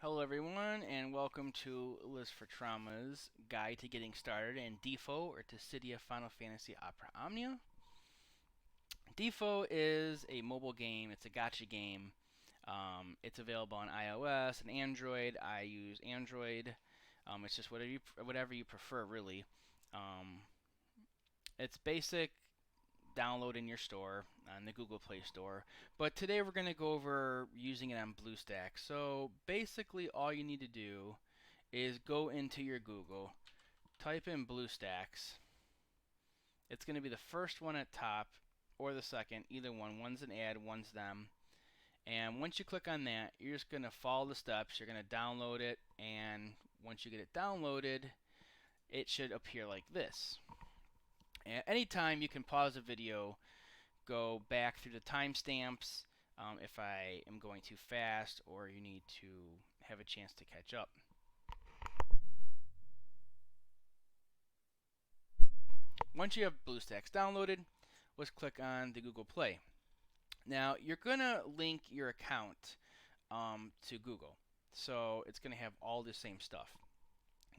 Hello everyone and welcome to List for Trauma's Guide to Getting Started in DFFOO or Dissidia Final Fantasy Opera Omnia. DFFOO is a mobile game, it's a gacha game. It's available on iOS and Android. I use Android. It's just whatever you prefer really. Um, it's basic download in your store on the Google Play Store. But today we're going to go over using it on BlueStacks. So basically all you need to do is go into your Google, type in BlueStacks. It's going to be the first one at top or the second, either one. One's an ad, one's them. And once you click on that, you're just going to follow the steps. You're going to download it, and once you get it downloaded, it should appear like this. At any time, you can pause the video, go back through the timestamps if I am going too fast or you need to have a chance to catch up. Once you have BlueStacks downloaded, let's click on the Google Play. Now, you're going to link your account to Google, so it's going to have all the same stuff.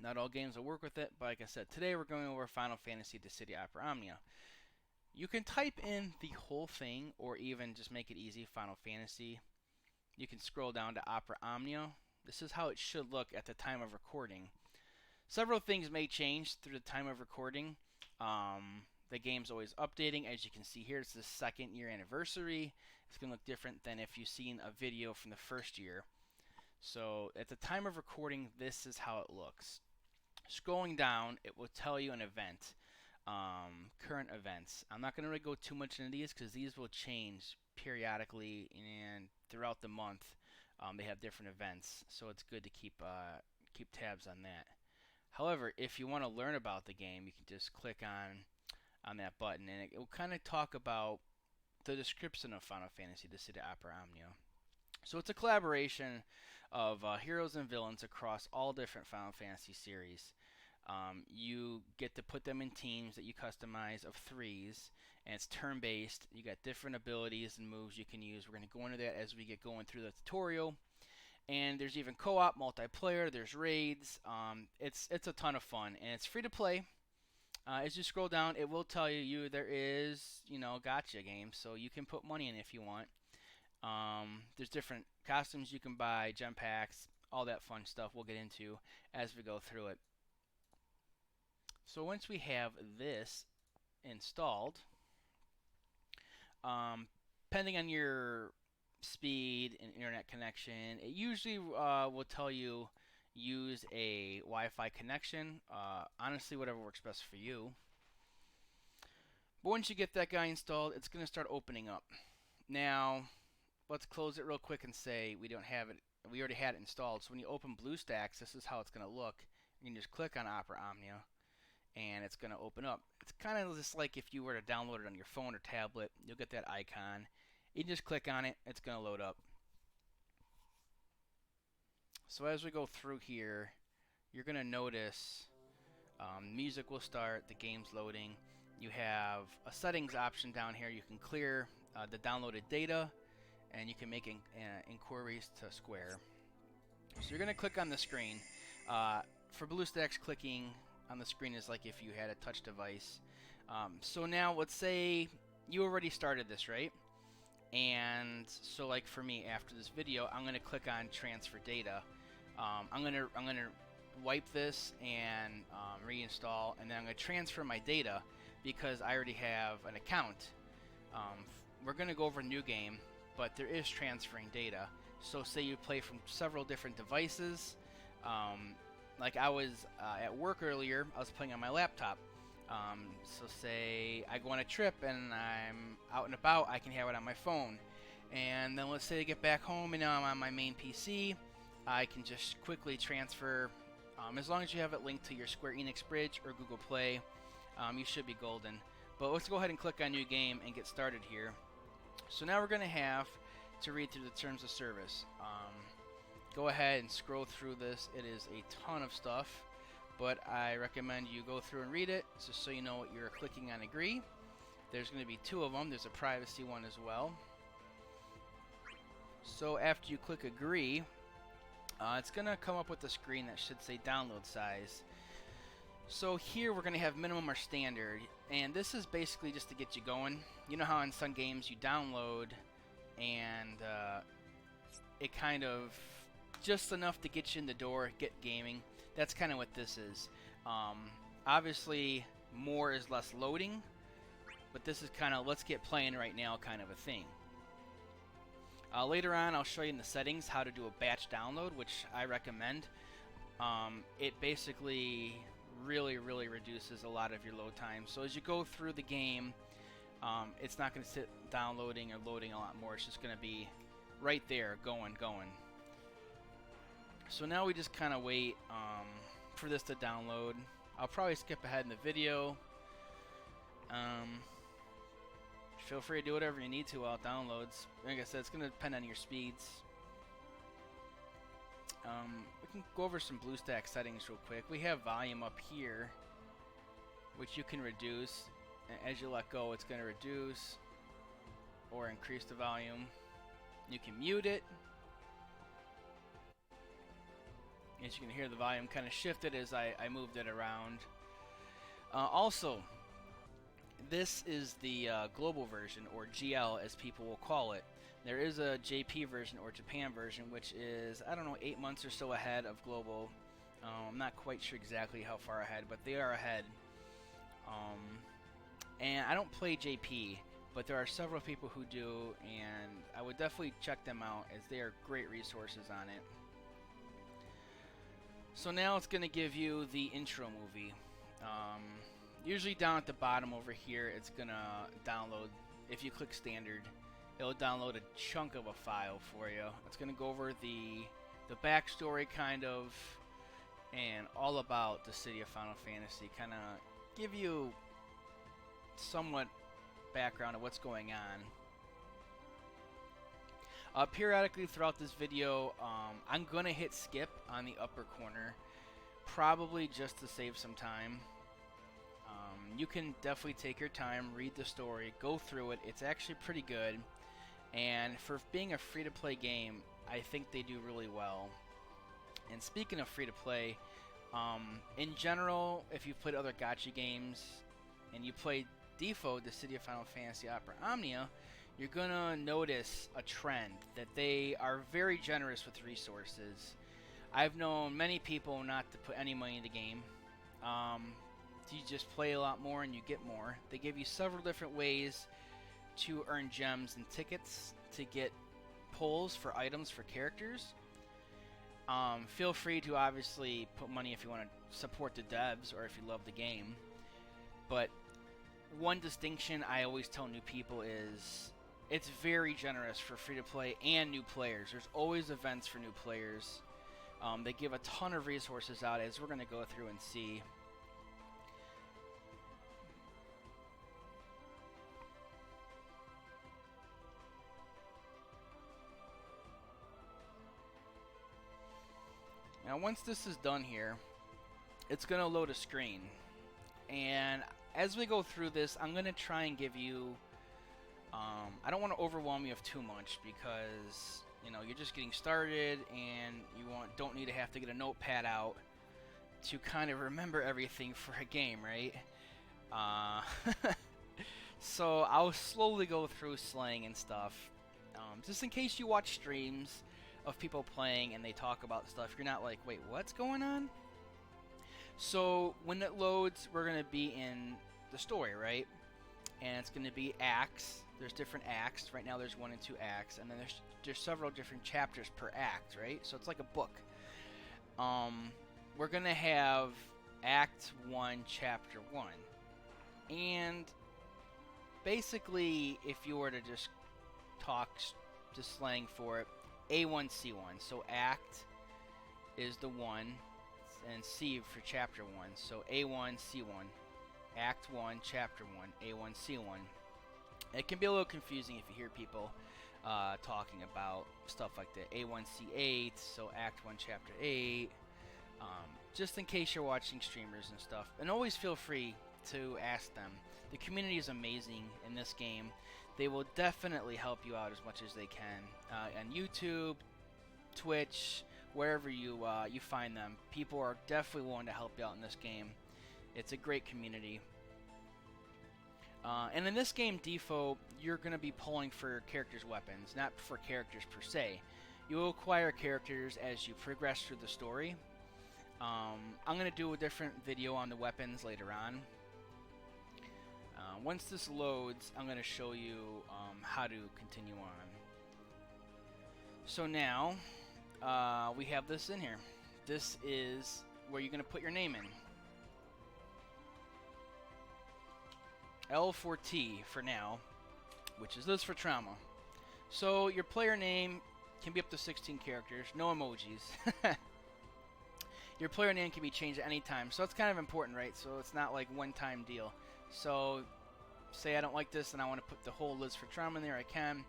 Not all games will work with it, but like I said, today we're going over Final Fantasy Dissidia Opera Omnia. You can type in the whole thing or even just make it easy, Final Fantasy. You can scroll down to Opera Omnia. This is how it should look at the time of recording. Several things may change through the time of recording. The game's always updating. As you can see here, it's the 2nd year anniversary. It's going to look different than if you've seen a video from the 1st year. So at the time of recording, this is how it looks. Scrolling down, it will tell you an event. Current events. I'm not going to really go too much into these because these will change periodically and throughout the month. They have different events, so it's good to keep tabs on that. However, if you want to learn about the game, you can just click on that button, and it will kind of talk about the description of Final Fantasy Dissidia Opera Omnia. So it's a collaboration of heroes and villains across all different Final Fantasy series. You get to put them in teams that you customize of 3s, and it's turn-based. You got different abilities and moves you can use. We're going to go into that as we get going through the tutorial. And there's even co-op, multiplayer. There's raids. It's a ton of fun, and it's free to play. As you scroll down, it will tell you there is gacha games, so you can put money in if you want. There's different costumes you can buy, gem packs, all that fun stuff we'll get into as we go through it. So once we have this installed, depending on your speed and internet connection, it usually will tell you use a Wi-Fi connection. Honestly, whatever works best for you. But once you get that guy installed, it's going to start opening up. Now, let's close it real quick and say we don't have it. We already had it installed. So when you open BlueStacks, this is how it's going to look. You can just click on Opera Omnia, and it's going to open up. It's kind of just like if you were to download it on your phone or tablet. You'll get that icon. You can just click on it. It's going to load up. So as we go through here, you're going to notice music will start. The game's loading. You have a settings option down here. You can clear the downloaded data, and you can make inquiries to Square. So you're going to click on the screen. For BlueStacks, clicking on the screen is like if you had a touch device. So now let's say you already started this, right? And so like for me, after this video, I'm going to click on transfer data. I'm going to wipe this and reinstall, and then I'm going to transfer my data because I already have an account. We're going to go over a new game, but there is transferring data. So say you play from several different devices. Like I was at work earlier, I was playing on my laptop. So say I go on a trip and I'm out and about, I can have it on my phone. And then let's say I get back home and now I'm on my main PC, I can just quickly transfer. As long as you have it linked to your Square Enix Bridge or Google Play, you should be golden. But let's go ahead and click on New Game and get started here. So now we're going to have to read through the Terms of Service. Go ahead and scroll through this. It is a ton of stuff, but I recommend you go through and read it just so you know what you're clicking on agree. There's going to be 2 of them. There's a privacy one as well. So after you click agree, It's going to come up with a screen that should say download size. So here we're going to have minimum or standard, and this is basically just to get you going. You know how in some games you download and it kind of just enough to get you in the door, get gaming. That's kind of what this is. Obviously more is less loading, but this is kind of let's get playing right now kind of a thing. Later on I'll show you in the settings how to do a batch download, which I recommend. It basically really reduces a lot of your load time. So as you go through the game, it's not going to sit downloading or loading a lot more. It's just going to be right there, going. So now we just kind of wait for this to download. I'll probably skip ahead in the video. Feel free to do whatever you need to while it downloads. Like I said, it's going to depend on your speeds. We can go over some BlueStack settings real quick. We have volume up here, which you can reduce. And as you let go, it's going to reduce or increase the volume. You can mute it. As you can hear, the volume kind of shifted as I moved it around. Also, this is the global version, or GL as people will call it. There is a JP version or Japan version, which is, I don't know, 8 months or so ahead of global. I'm not quite sure exactly how far ahead, but they are ahead. And I don't play JP, but there are several people who do, and I would definitely check them out as they are great resources on it. So now it's going to give you the intro movie. Usually down at the bottom over here, it's going to download. If you click standard, it'll download a chunk of a file for you. It's going to go over the backstory kind of, and all about Dissidia Final Fantasy. Kind of give you somewhat background of what's going on. Periodically throughout this video, I'm going to hit skip on the upper corner, probably just to save some time. You can definitely take your time, read the story, go through it. It's actually pretty good, and for being a free-to-play game, I think they do really well. And speaking of free-to-play, in general, if you've played other gacha games and you played DFFOO, Dissidia Final Fantasy Opera Omnia, you're gonna notice a trend that they are very generous with resources. I've known many people not to put any money in the game. You just play a lot more and you get more. They give you several different ways to earn gems and tickets to get pulls for items for characters. Feel free to obviously put money if you want to support the devs or if you love the game. But one distinction I always tell new people is it's very generous for free-to-play and new players. There's always events for new players. They give a ton of resources out, as we're going to go through and see. Now once this is done here, it's going to load a screen. And as we go through this, I'm going to try and give you, I don't want to overwhelm you of too much because, you know, you're just getting started and you don't need to have to get a notepad out to kind of remember everything for a game, right? So I'll slowly go through slang and stuff, just in case you watch streams of people playing and they talk about stuff, you're not like, wait, what's going on? So when it loads, we're going to be in the story, right? And it's going to be acts. There's different acts. Right now there's 1 and 2 acts, and then there's several different chapters per act, right? So it's like a book. We're going to have Act 1, Chapter 1. And basically, if you were to just talk just slang for it, A1C1. So act is the 1, and C for chapter 1. So A1C1. Act 1, Chapter 1, A1C1. It can be a little confusing if you hear people talking about stuff like that. A1C8, so Act 1, Chapter 8. Just in case you're watching streamers and stuff. And always feel free to ask them. The community is amazing in this game. They will definitely help you out as much as they can. On YouTube, Twitch, wherever you find them. People are definitely willing to help you out in this game. It's a great community. And in this game, DFFOO, you're going to be pulling for characters' weapons, not for characters per se. You will acquire characters as you progress through the story. I'm going to do a different video on the weapons later on. Once this loads, I'm going to show you how to continue on. So now, we have this in here. This is where you're going to put your name in. L for T for now, which is this for trauma. So your player name can be up to 16 characters, no emojis. Your player name can be changed at any time, so it's kind of important, right? So it's not like one-time deal. So say I don't like this and I want to put the whole list for trauma in there, I can.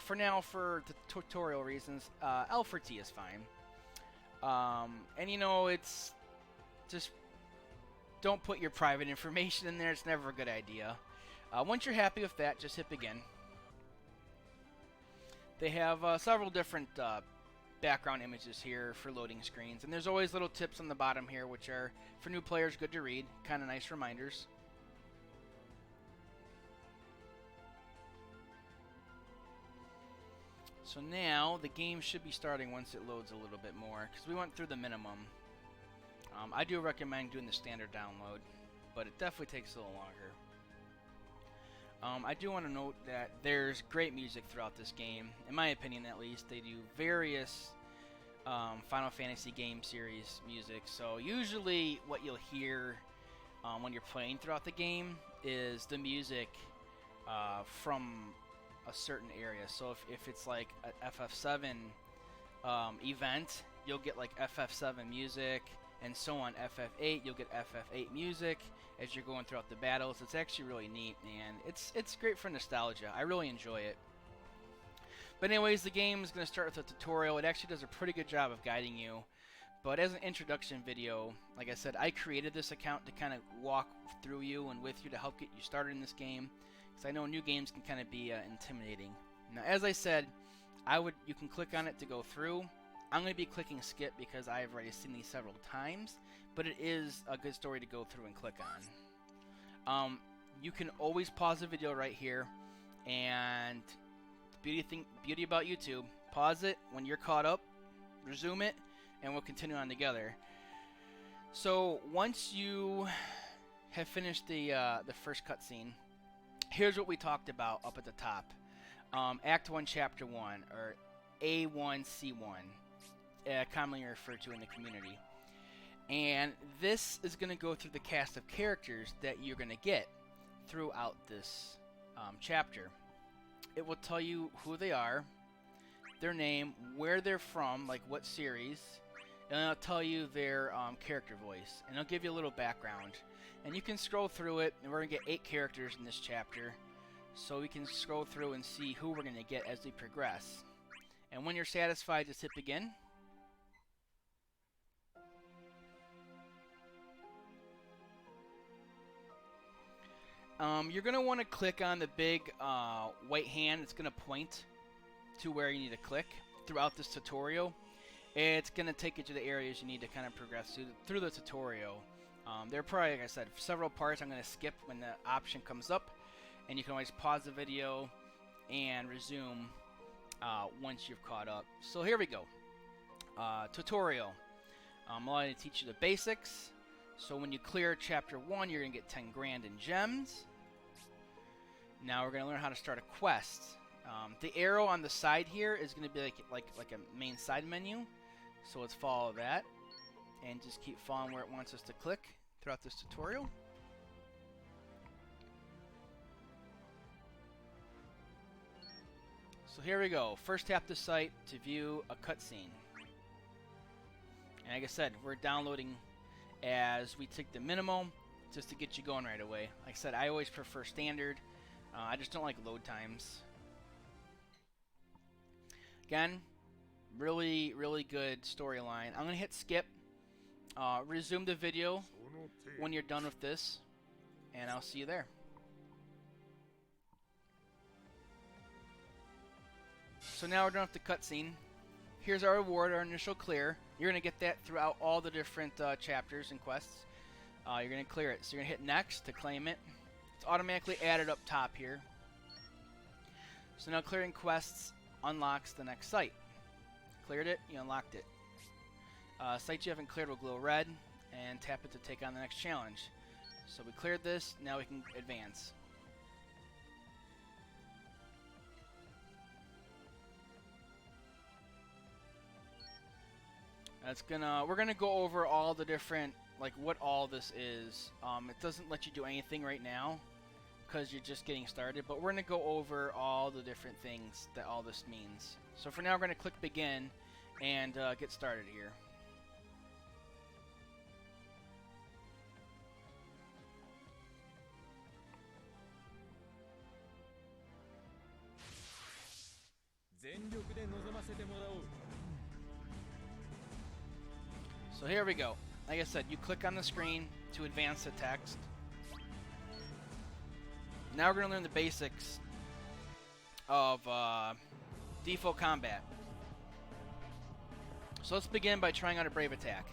For now, for the tutorial reasons, L for T is fine. And you know, it's just don't put your private information in there. It's never a good idea. Once you're happy with that, just hit begin. They have several different background images here for loading screens, and there's always little tips on the bottom here, which are for new players good to read, kind of nice reminders. So now the game should be starting once it loads a little bit more, because we went through the minimum. I do recommend doing the standard download, but it definitely takes a little longer. I do want to note that there's great music throughout this game, in my opinion at least. They do various Final Fantasy game series music, so usually what you'll hear when you're playing throughout the game is the music from a certain area. So if it's like an FF7 event, you'll get like FF7 music, and so on. FF8, you'll get FF8 music as you're going throughout the battles. It's actually really neat, and it's great for nostalgia. I really enjoy it. But anyways, the game is going to start with a tutorial. It actually does a pretty good job of guiding you. But as an introduction video, like I said, I created this account to kind of walk through you and with you to help get you started in this game, because I know new games can kind of be intimidating. Now, as I said, you can click on it to go through. I'm going to be clicking skip because I've already seen these several times, but it is a good story to go through and click on. You can always pause the video right here, and the beauty about YouTube, pause it when you're caught up, resume it, and we'll continue on together. So once you have finished the first cutscene, here's what we talked about up at the top. Act 1, Chapter 1, or A1C1. Commonly referred to in the community. And this is going to go through the cast of characters that you're going to get throughout this chapter. It will tell you who they are, their name, where they're from, like what series, and it'll tell you their character voice, and it'll give you a little background. And you can scroll through it, and we're going to get 8 characters in this chapter, so we can scroll through and see who we're going to get as we progress. And when you're satisfied, just hit begin. You're going to want to click on the big white hand. It's going to point to where you need to click throughout this tutorial. It's going to take you to the areas you need to kind of progress through the tutorial. There are probably, like I said, several parts I'm going to skip when the option comes up. And you can always pause the video and resume once you've caught up. So here we go. Tutorial. I'm going to teach you the basics. So when you clear Chapter 1, you're going to get 10 grand in gems. Now we're going to learn how to start a quest. The arrow on the side here is going to be like a main side menu. So let's follow that. And just keep following where it wants us to click throughout this tutorial. So here we go. First tap the site to view a cutscene. And like I said, we're downloading as we take the minimum just to get you going right away. Like I said, I always prefer standard. I just don't like load times. Again, really, really good storyline. I'm going to hit skip. Resume the video when you're done with this, and I'll see you there. So now we're done with the cutscene. here's our reward, our initial clear. You're going to get that throughout all the different chapters and quests. You're going to clear it. So you're going to hit next to claim it. It's automatically added up top here. So now clearing quests unlocks the next site. Cleared it, you unlocked it. Sites you haven't cleared will glow red, and tap it to take on the next challenge. So we cleared this, now we can advance. We're gonna go over all the different, like what all this is. It doesn't let you do anything right now because you're just getting started, but we're gonna go over all the different things that all this means. So for now, we're gonna click begin and get started here. So here we go. Like I said, you click on the screen to advance the text. Now we're going to learn the basics of DFFOO combat. So let's begin by trying out a brave attack.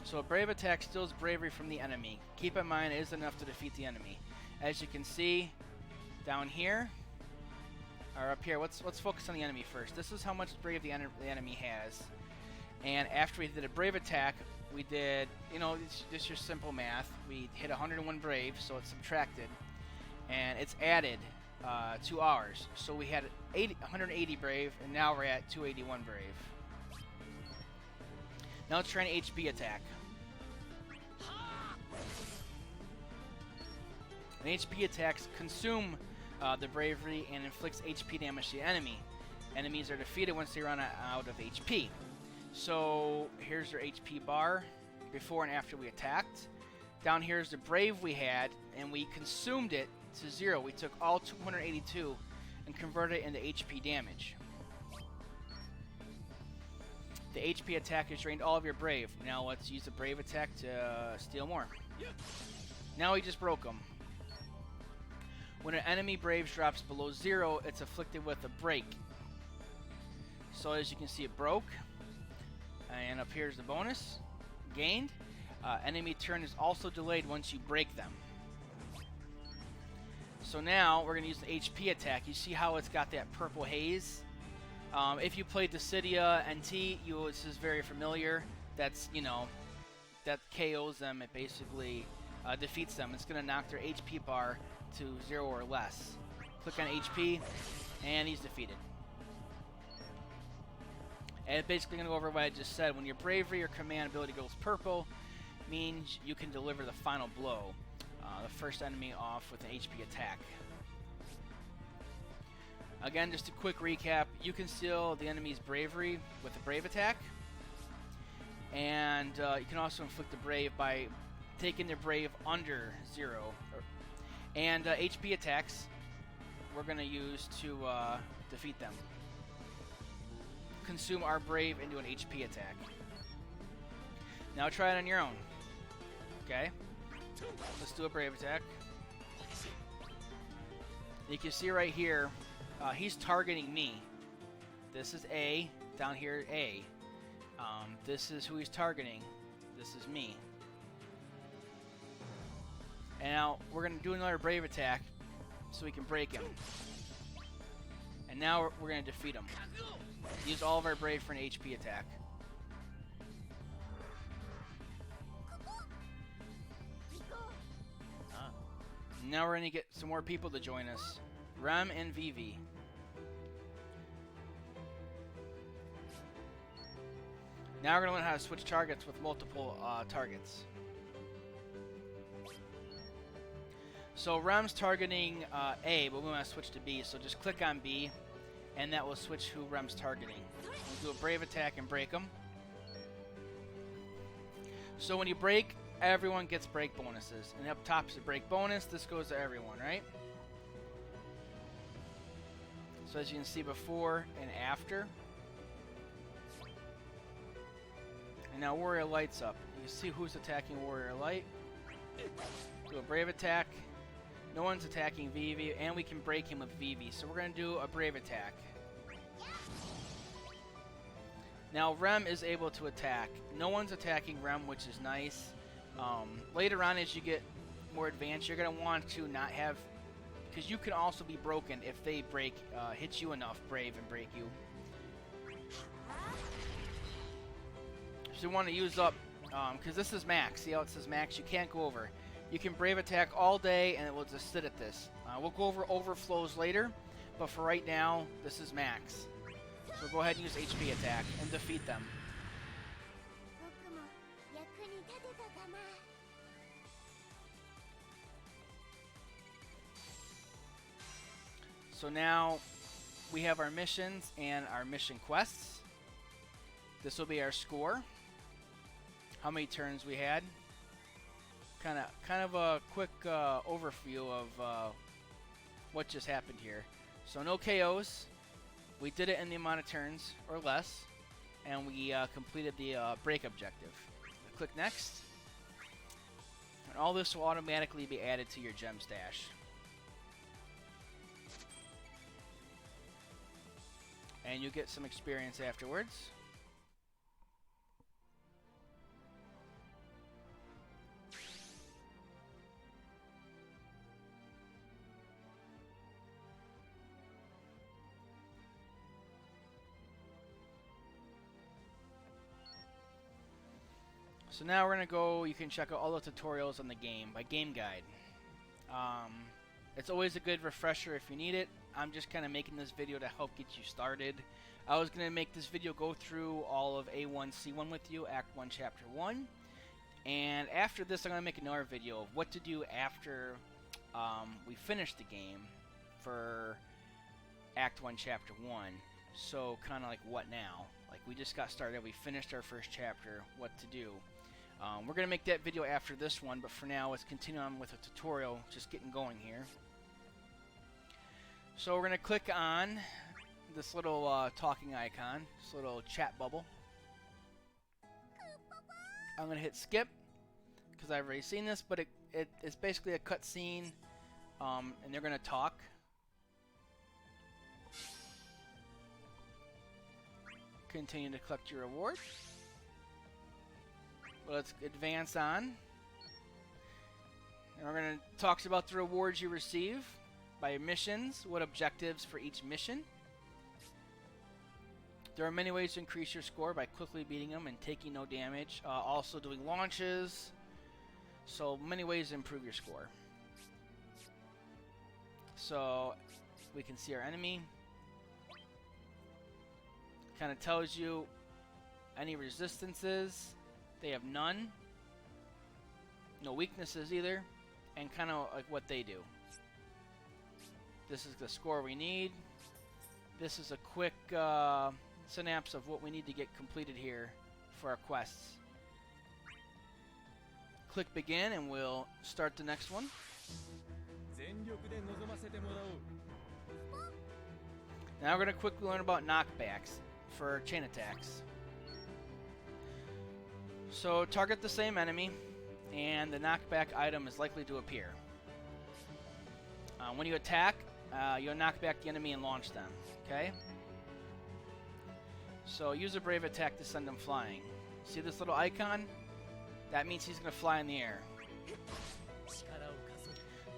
So a brave attack steals bravery from the enemy. Keep in mind it is enough to defeat the enemy. As you can see down here, or up here, let's focus on the enemy first. This is how much brave the enemy has. And after we did a brave attack, we did, just your simple math. We hit 101 brave, so it's subtracted. And it's added to ours. So we had 180 brave, and now we're at 281 brave. Now let's try an HP attack. And HP attacks consume the bravery and inflicts HP damage to the enemy. Enemies are defeated once they run out of HP. So here's your HP bar before and after we attacked. Down here is the brave we had, and we consumed it to 0. We took all 282 and converted it into HP damage. The HP attack has drained all of your brave. Now let's use the brave attack to steal more. Now we just broke them. When an enemy brave drops below 0, it's afflicted with a break. So as you can see, it broke. And up here's the bonus. Gained. Enemy turn is also delayed once you break them. So now we're going to use the HP attack. You see how it's got that purple haze? If you played Dissidia NT, this is very familiar. That's, that KOs them. It basically defeats them. It's going to knock their HP bar to 0 or less. Click on HP, and he's defeated. And it's basically going to go over what I just said. When your bravery or command ability goes purple, means you can deliver the final blow. The first enemy off with an HP attack. Again, just a quick recap. You can steal the enemy's bravery with a brave attack. And you can also inflict the brave by taking their brave under 0. And HP attacks we're going to use to defeat them. Consume our brave into an HP attack. Now try it on your own. Okay? Let's do a brave attack. You can see right here, he's targeting me. This is A. Down here, A. This is who he's targeting. This is me. And now we're going to do another brave attack so we can break him. And now we're going to defeat him. Use all of our brave for an HP attack. Now we're going to get some more people to join us. Rem and Vivi. Now we're going to learn how to switch targets with multiple targets. So Rem's targeting A, but we want to switch to B. So just click on B, and that will switch who Rem's targeting. We'll do a brave attack and break them. So when you break, everyone gets break bonuses. And up top is a break bonus. This goes to everyone, right? So as you can see before and after. And now Warrior Light's up. You can see who's attacking Warrior Light. Do a brave attack. No one's attacking Vivi, and we can break him with Vivi. So we're going to do a Brave attack. Now Rem is able to attack. No one's attacking Rem, which is nice. Later on, as you get more advanced, you're going to want to not have... Because you can also be broken if they hit you enough, Brave, and break you. So you want to use up... Because this is max. See how it says max? You can't go over. You can Brave attack all day, and it will just sit at this. We'll go over overflows later, but for right now, this is max. So go ahead and use HP attack and defeat them. So now we have our missions and our mission quests. This will be our score. How many turns we had. Kind of a quick overview of what just happened here. So no KOs. We did it in the amount of turns or less, and we completed the break objective. Click next, and all this will automatically be added to your gem stash. And you get some experience afterwards. So now we're going to go, you can check out all the tutorials on the game by Game Guide. It's always a good refresher if you need it. I'm just kind of making this video to help get you started. I was going to make this video go through all of A1C1 with you, Act 1, Chapter 1. And after this, I'm going to make another video of what to do after we finish the game for Act 1, Chapter 1. So kind of like what now? Like we just got started, we finished our first chapter, what to do. We're going to make that video after this one, but for now, let's continue on with a tutorial, just getting going here. So we're going to click on this little talking icon, this little chat bubble. I'm going to hit skip, because I've already seen this, but it's basically a cutscene, and they're going to talk. Continue to collect your reward. Well, let's advance on. And we're going to talk about the rewards you receive by missions, what objectives for each mission. There are many ways to increase your score by quickly beating them and taking no damage. Also doing launches. So many ways to improve your score. So we can see our enemy. Kind of tells you any resistances. They have none. No weaknesses either. And kind of like what they do. This is the score we need. This is a quick synapse of what we need to get completed here for our quests. Click begin and we'll start the next one. Now we're going to quickly learn about knockbacks for chain attacks. So target the same enemy and the knockback item is likely to appear. When you attack, you'll knock back the enemy and launch them. Okay? So use a brave attack to send them flying. See this little icon? That means he's going to fly in the air.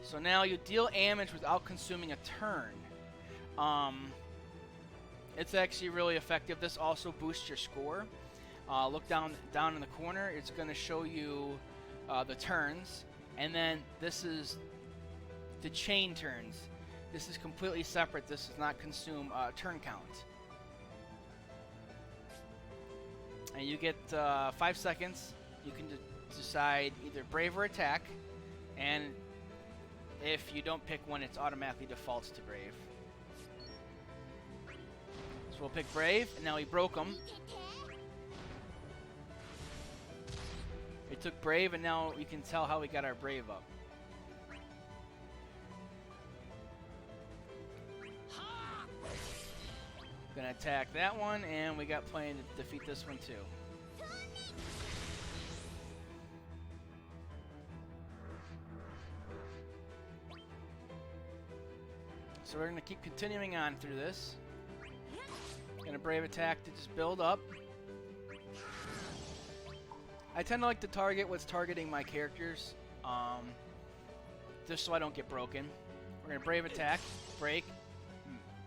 So now you deal damage without consuming a turn. It's actually really effective. This also boosts your score. Look down in the corner. It's going to show you the turns. And then this is the chain turns. This is completely separate. This does not consume turn count. And you get 5 seconds. You can decide either brave or attack. And if you don't pick one, it's automatically defaults to brave. So we'll pick brave, and now we broke him. We took brave, and now you can tell how we got our brave up. Gonna attack that one, and we got plenty to defeat this one too. So we're going to keep continuing on through this. And a brave attack to just build up. I tend to like to target what's targeting my characters, just so I don't get broken. We're going to brave attack, break.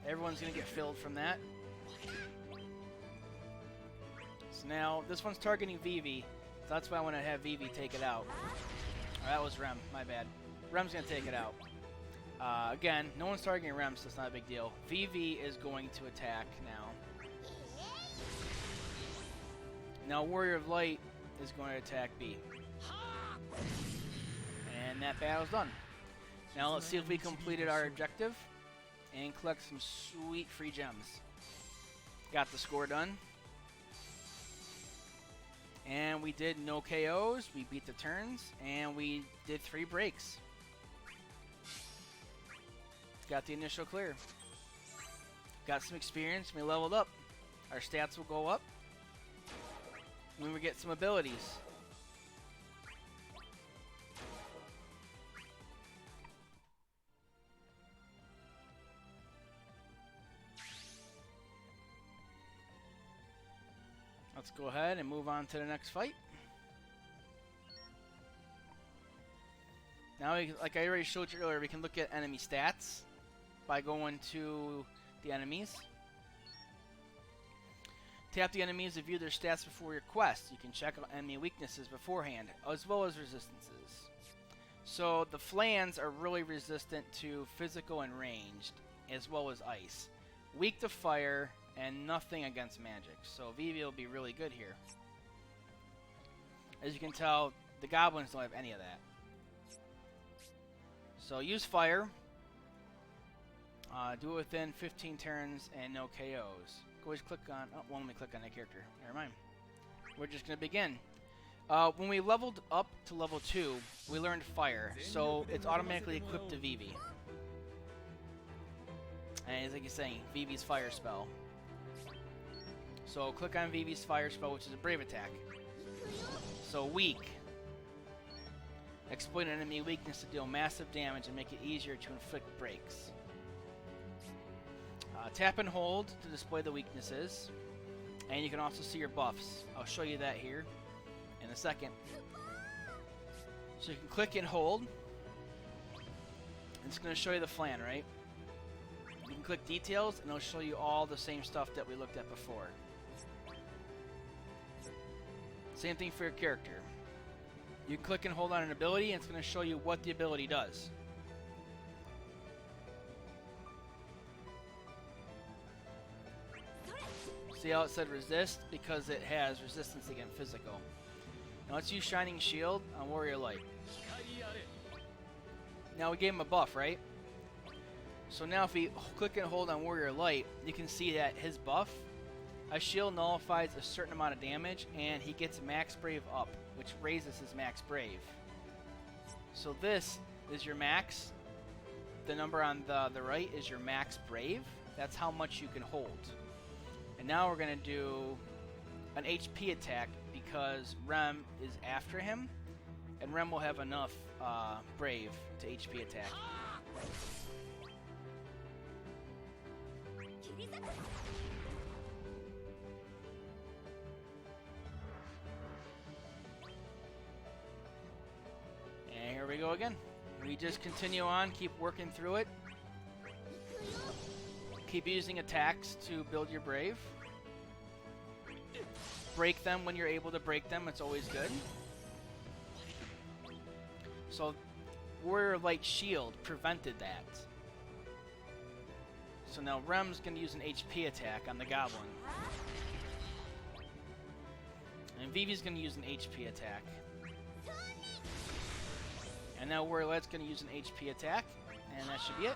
Everyone's going to get filled from that. So now, this one's targeting Vivi, so that's why I want to have Vivi take it out. Oh, that was Rem, my bad. Rem's going to take it out. Again, no one's targeting Rem, so it's not a big deal. Vivi is going to attack now. Now, Warrior of Light is going to attack B. And that battle's done. Now let's see if we completed our objective and collect some sweet free gems. Got the score done. And we did no KOs, we beat the turns, and we did 3 breaks. Got the initial clear. Got some experience, we leveled up. Our stats will go up when we get some abilities. Let's go ahead and move on to the next fight. Now, like I already showed you earlier, we can look at enemy stats by going to the enemies. Tap the enemies to view their stats before your quest. You can check out enemy weaknesses beforehand, as well as resistances. So the Flans are really resistant to physical and ranged, as well as ice. Weak to fire, and nothing against magic. So Vivi will be really good here. As you can tell, the goblins don't have any of that. So use fire. Do it within 15 turns and no KOs. Always click on... Oh, well, let me click on that character. Never mind. We're just going to begin. When we leveled up to level 2, we learned fire. So it's automatically equipped to Vivi. And it's like he's saying, Vivi's fire spell. So click on Vivi's fire spell, which is a brave attack. So weak. Exploit an enemy weakness to deal massive damage and make it easier to inflict breaks. Tap and hold to display the weaknesses. And you can also see your buffs. I'll show you that here in a second. So you can click and hold. It's going to show you the flan, right? You can click details and it'll show you all the same stuff that we looked at before. Same thing for your character. You click and hold on an ability and it's going to show you what the ability does. See how it said resist? Because it has resistance against physical. Now let's use Shining Shield on Warrior Light. Now we gave him a buff, right? So now if we click and hold on Warrior Light, you can see that his buff, a shield nullifies a certain amount of damage, and he gets Max Brave up, which raises his Max Brave. So this is your max. The number on the right is your Max Brave. That's how much you can hold. And now we're going to do an HP attack because Rem is after him, and Rem will have enough Brave to HP attack. And here we go again. We just continue on, keep working through it. Keep using attacks to build your Brave. Break them when you're able to break them, it's always good. So, Warrior Light Shield prevented that. So now Rem's going to use an HP attack on the Goblin. And Vivi's going to use an HP attack. And now Warrior Light's going to use an HP attack. And that should be it.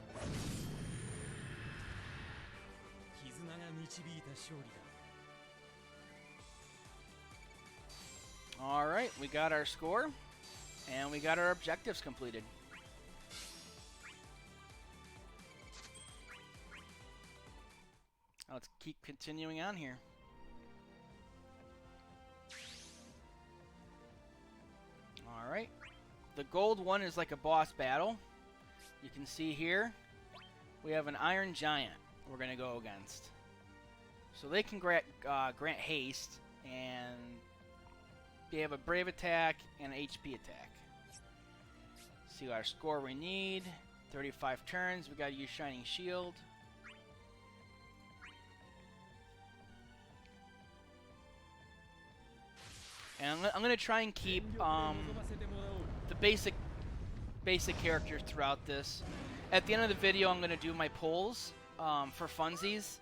Alright, we got our score. And we got our objectives completed. Now let's keep continuing on here. Alright. The gold one is like a boss battle. You can see here. we have an Iron Giant we're going to go against. So they can grant haste, and they have a Brave attack and an HP attack. See our score we need. 35 turns. We got to use Shining Shield. And I'm going to try and keep the basic characters throughout this. At the end of the video, I'm going to do my polls for funsies.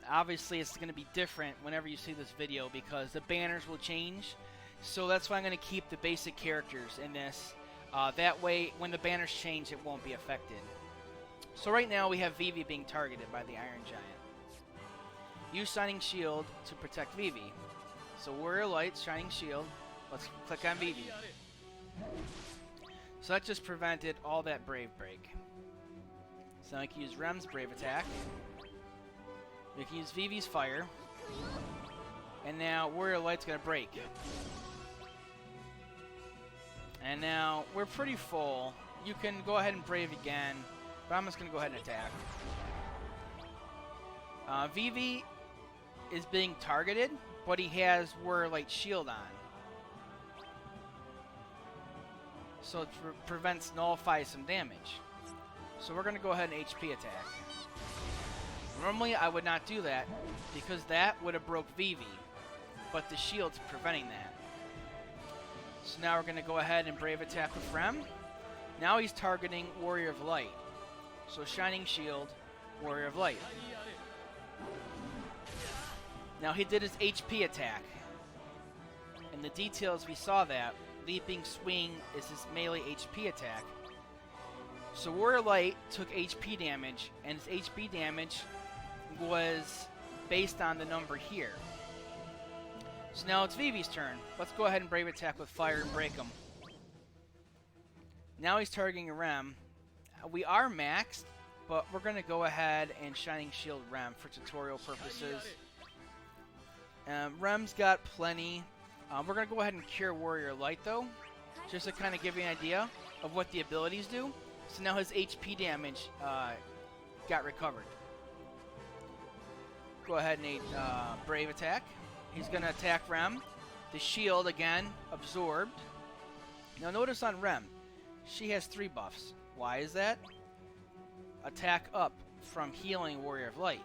Obviously, it's going to be different whenever you see this video because the banners will change. So that's why I'm going to keep the basic characters in this. That way, when the banners change, it won't be affected. So right now, we have Vivi being targeted by the Iron Giant. Use Shining Shield to protect Vivi. So Warrior Light's Shining Shield. Let's click on Vivi. So that just prevented all that Brave break. So I can use Rem's Brave attack. We can use Vivi's Fire. And now Warrior Light's going to break. And now we're pretty full. You can go ahead and Brave again. But I'm just going to go ahead and attack. Vivi is being targeted, but he has Warrior Light Shield on. So it prevents nullifies some damage. So we're going to go ahead and HP attack. Normally I would not do that because that would have broke Vivi, but the shield's preventing that. So now we're going to go ahead and Brave attack with Rem. Now he's targeting Warrior of Light. So Shining Shield, Warrior of Light. Now he did his HP attack. In the details we saw that Leaping Swing is his melee HP attack. So Warrior Light took HP damage, and his HP damage was based on the number here. So now it's Vivi's turn. Let's go ahead and Brave attack with Fire and break him. Now he's targeting Rem. We are maxed, but we're going to go ahead and Shining Shield Rem for tutorial purposes. Rem's got plenty. We're going to go ahead and Cure Warrior Light, though, just to kind of give you an idea of what the abilities do. So now his HP damage got recovered. Go ahead and Brave attack. He's going to attack Rem. The shield, again, absorbed. Now notice on Rem, she has 3 buffs. Why is that? Attack up from healing Warrior of Light.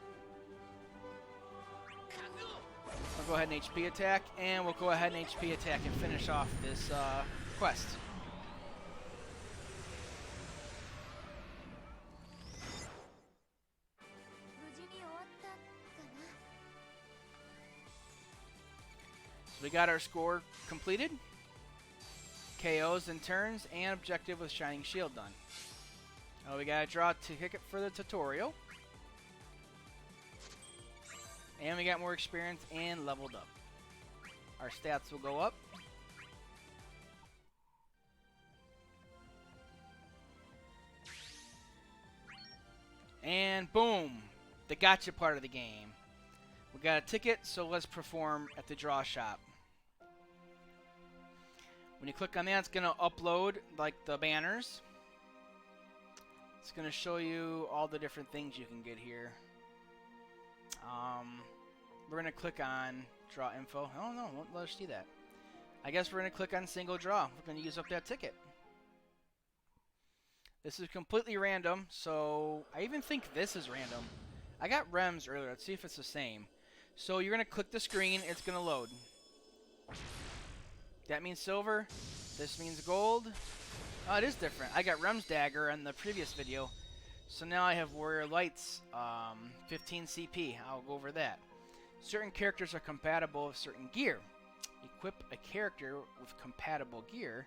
We'll go ahead and HP attack, and we'll go ahead and HP attack and finish off this quest. So we got our score completed. KOs and turns, and objective with Shining Shield done. We got a draw ticket for the tutorial. And we got more experience and leveled up. Our stats will go up. And boom! The gotcha part of the game. We got a ticket, so let's perform at the draw shop. When you click on that, it's going to upload like the banners. It's going to show you all the different things you can get here. We're going to click on draw info. Oh no, won't let us see that. I guess we're going to click on single draw. We're going to use up that ticket. This is completely random, so I even think this is random. I got Rems earlier. Let's see if it's the same. So you're going to click the screen. It's going to load. That means silver. This means gold. Oh, it is different. I got Rem's dagger in the previous video. So now I have Warrior Light's 15 CP. I'll go over that. Certain characters are compatible with certain gear. Equip a character with compatible gear,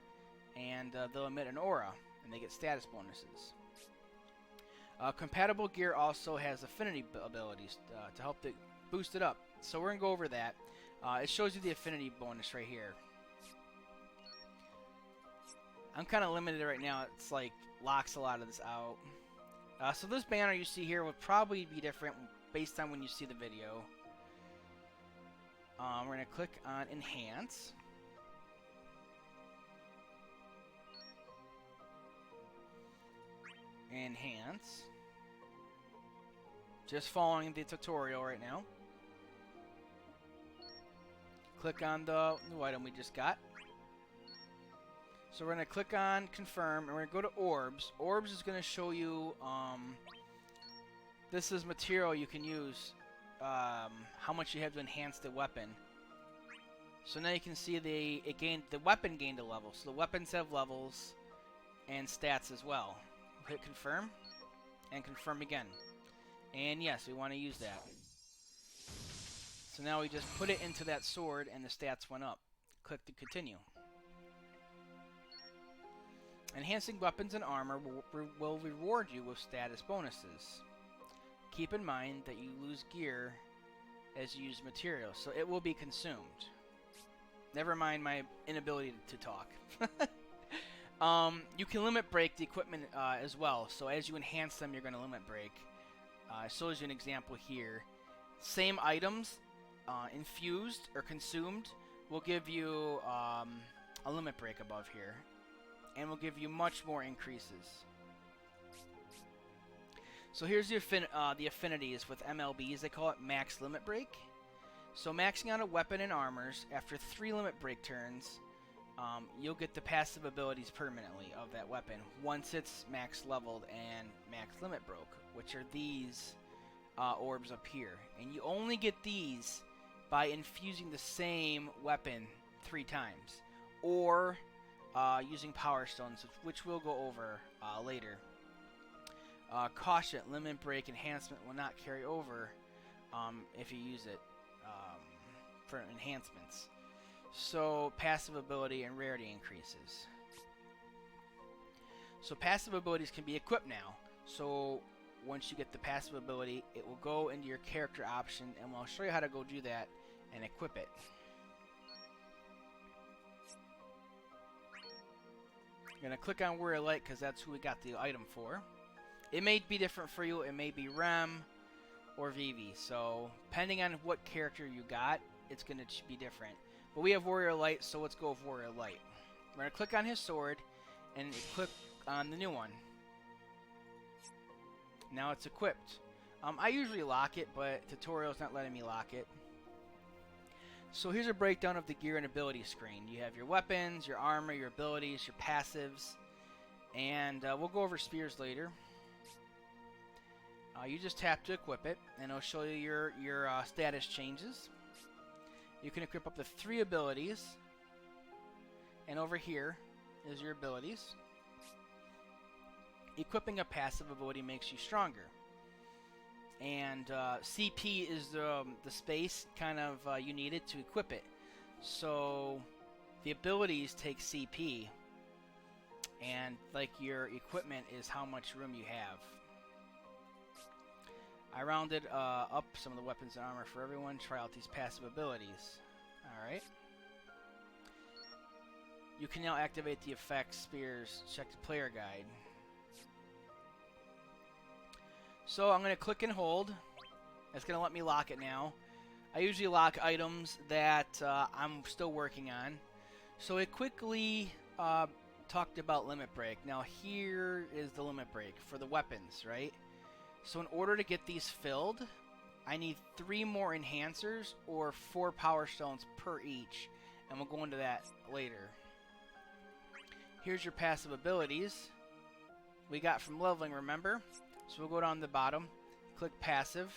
and they'll emit an aura, and they get status bonuses. Compatible gear also has affinity abilities to help boost it up. So we're going to go over that. It shows you the affinity bonus right here. I'm kind of limited right now. It's like locks a lot of this out. So this banner you see here will probably be different based on when you see the video. We're going to click on Enhance. Enhance. Just following the tutorial right now. Click on the new item we just got. So we're going to click on confirm, and we're going to go to orbs. Orbs is going to show you, this is material you can use, how much you have to enhance the weapon. So now you can see the weapon gained a level. So the weapons have levels and stats as well. Hit confirm, and confirm again. And yes, we want to use that. So now we just put it into that sword, and the stats went up. Click to continue. Enhancing weapons and armor will reward you with status bonuses. Keep in mind that you lose gear as you use materials, so it will be consumed. Never mind my inability to talk. You can limit break the equipment as well, so as you enhance them, you're going to limit break. I showed you an example here. Same items, infused or consumed, will give you a limit break above here, and will give you much more increases. So here's the affinities with MLBs. They call it max limit break. So maxing out a weapon and armors, after 3 limit break turns, you'll get the passive abilities permanently of that weapon once it's max leveled and max limit broke, which are these orbs up here. And you only get these by infusing the same weapon 3 times, or using power stones, which we'll go over later. Caution, limit break enhancement will not carry over if you use it for enhancements. So passive ability and rarity increases. So passive abilities can be equipped now. So once you get the passive ability, it will go into your character option, and we'll show you how to go do that and equip it. I'm going to click on Warrior Light because that's who we got the item for. It may be different for you. It may be Rem or Vivi. So depending on what character you got, it's going to be different. But we have Warrior Light, so let's go with Warrior Light. We're going to click on his sword and click on the new one. Now it's equipped. I usually lock it, but tutorial's not letting me lock it. So here's a breakdown of the gear and ability screen. You have your weapons, your armor, your abilities, your passives, and we'll go over spears later. You just tap to equip it, and it'll show you your status changes. You can equip up to 3 abilities, and over here is your abilities. Equipping a passive ability makes you stronger, and CP is the space kind of you needed to equip it. So the abilities take CP, and like your equipment is how much room you have. I rounded up some of the weapons and armor for everyone. Try out these passive abilities. Alright. You can now activate the effects, spears. Check the player guide. So I'm going to click and hold. It's going to let me lock it now. I usually lock items that I'm still working on. So it quickly talked about limit break. Now here is the limit break for the weapons, right? So in order to get these filled, I need 3 more enhancers or 4 power stones per each, and we'll go into that later. Here's your passive abilities we got from leveling, remember? So we'll go down to the bottom, click passive,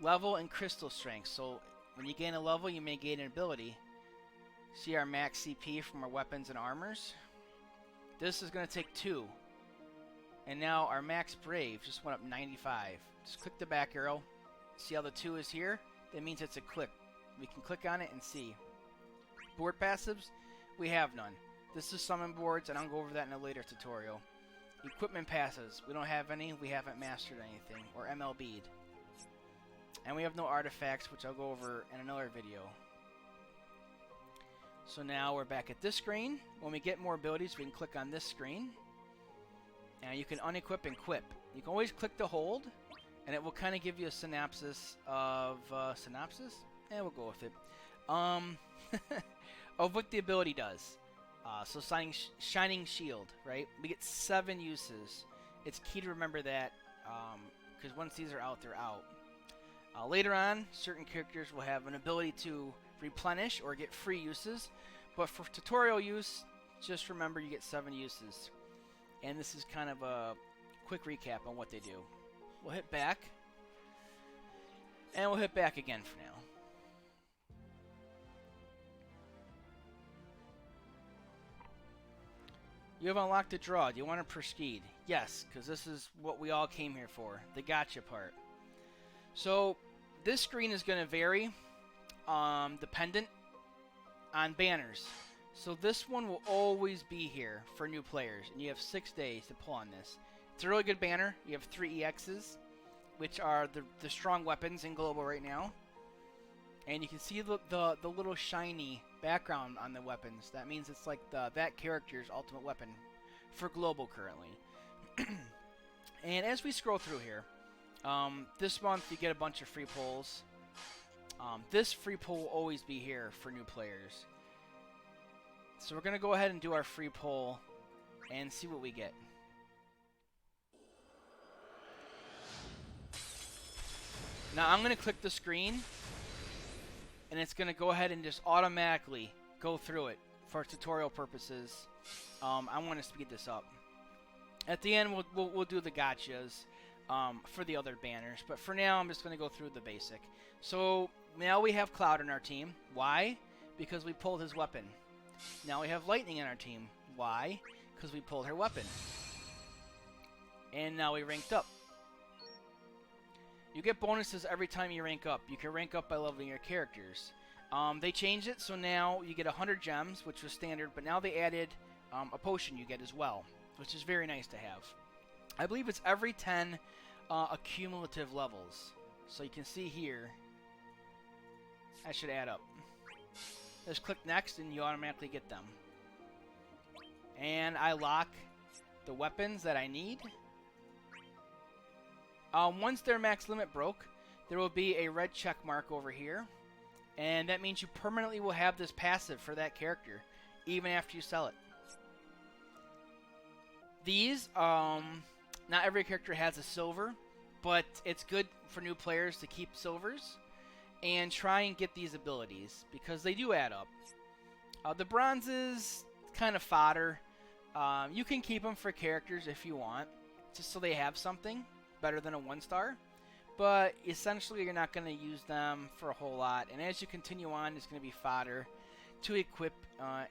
level and crystal strength. So when you gain a level, you may gain an ability. See our max CP from our weapons and armors? This is going to take 2. And now our max brave just went up 95. Just click the back arrow. See how the 2 is here? That means it's a click. We can click on it and see. Board passives, we have none. This is summon boards, and I'll go over that in a later tutorial. Equipment passives, we don't have any. We haven't mastered anything, or MLB'd. And we have no artifacts, which I'll go over in another video. So now we're back at this screen. When we get more abilities, we can click on this screen. And you can unequip and equip. You can always click to hold, and it will kind of give you a synopsis of synopsis. Yeah, we'll go with it. Of what the ability does. So Shining Shield, right? We get 7 uses. It's key to remember that because once these are out, they're out. Later on, certain characters will have an ability to replenish or get free uses, but for tutorial use, just remember you get 7 uses. And this is kind of a quick recap on what they do. We'll hit back, and we'll hit back again for now. You have unlocked a draw. Do you want to proceed? Yes, because this is what we all came here for, the gotcha part. So this screen is going to vary dependent on banners. So this one will always be here for new players, and you have 6 days to pull on this. It's a really good banner. You have 3 EXs, which are the strong weapons in Global right now. And you can see the little shiny background on the weapons. That means it's like that character's ultimate weapon for Global currently. And as we scroll through here, this month you get a bunch of free pulls. This free pull will always be here for new players. So we're going to go ahead and do our free pull and see what we get. Now I'm going to click the screen, and it's going to go ahead and just automatically go through it for tutorial purposes. I want to speed this up. At the end, we'll do the gotchas for the other banners, but for now, I'm just going to go through the basic. So now we have Cloud in our team. Why? Because we pulled his weapon. Now we have Lightning in our team. Why? Because we pulled her weapon. And now we ranked up. You get bonuses every time you rank up. You can rank up by leveling your characters. They changed it, so now you get 100 gems, which was standard, but now they added a potion you get as well, which is very nice to have. I believe it's every 10 accumulative levels. So you can see here, that should add up. Just click next and you automatically get them. And I lock the weapons that I need. Once their max limit broke, there will be a red check mark over here. And that means you permanently will have this passive for that character, even after you sell it. These, not every character has a silver, but it's good for new players to keep silvers and try and get these abilities because they do add up. The bronzes, kind of fodder. You can keep them for characters if you want, just so they have something better than a 1-star. But essentially, you're not going to use them for a whole lot. And as you continue on, it's going to be fodder to equip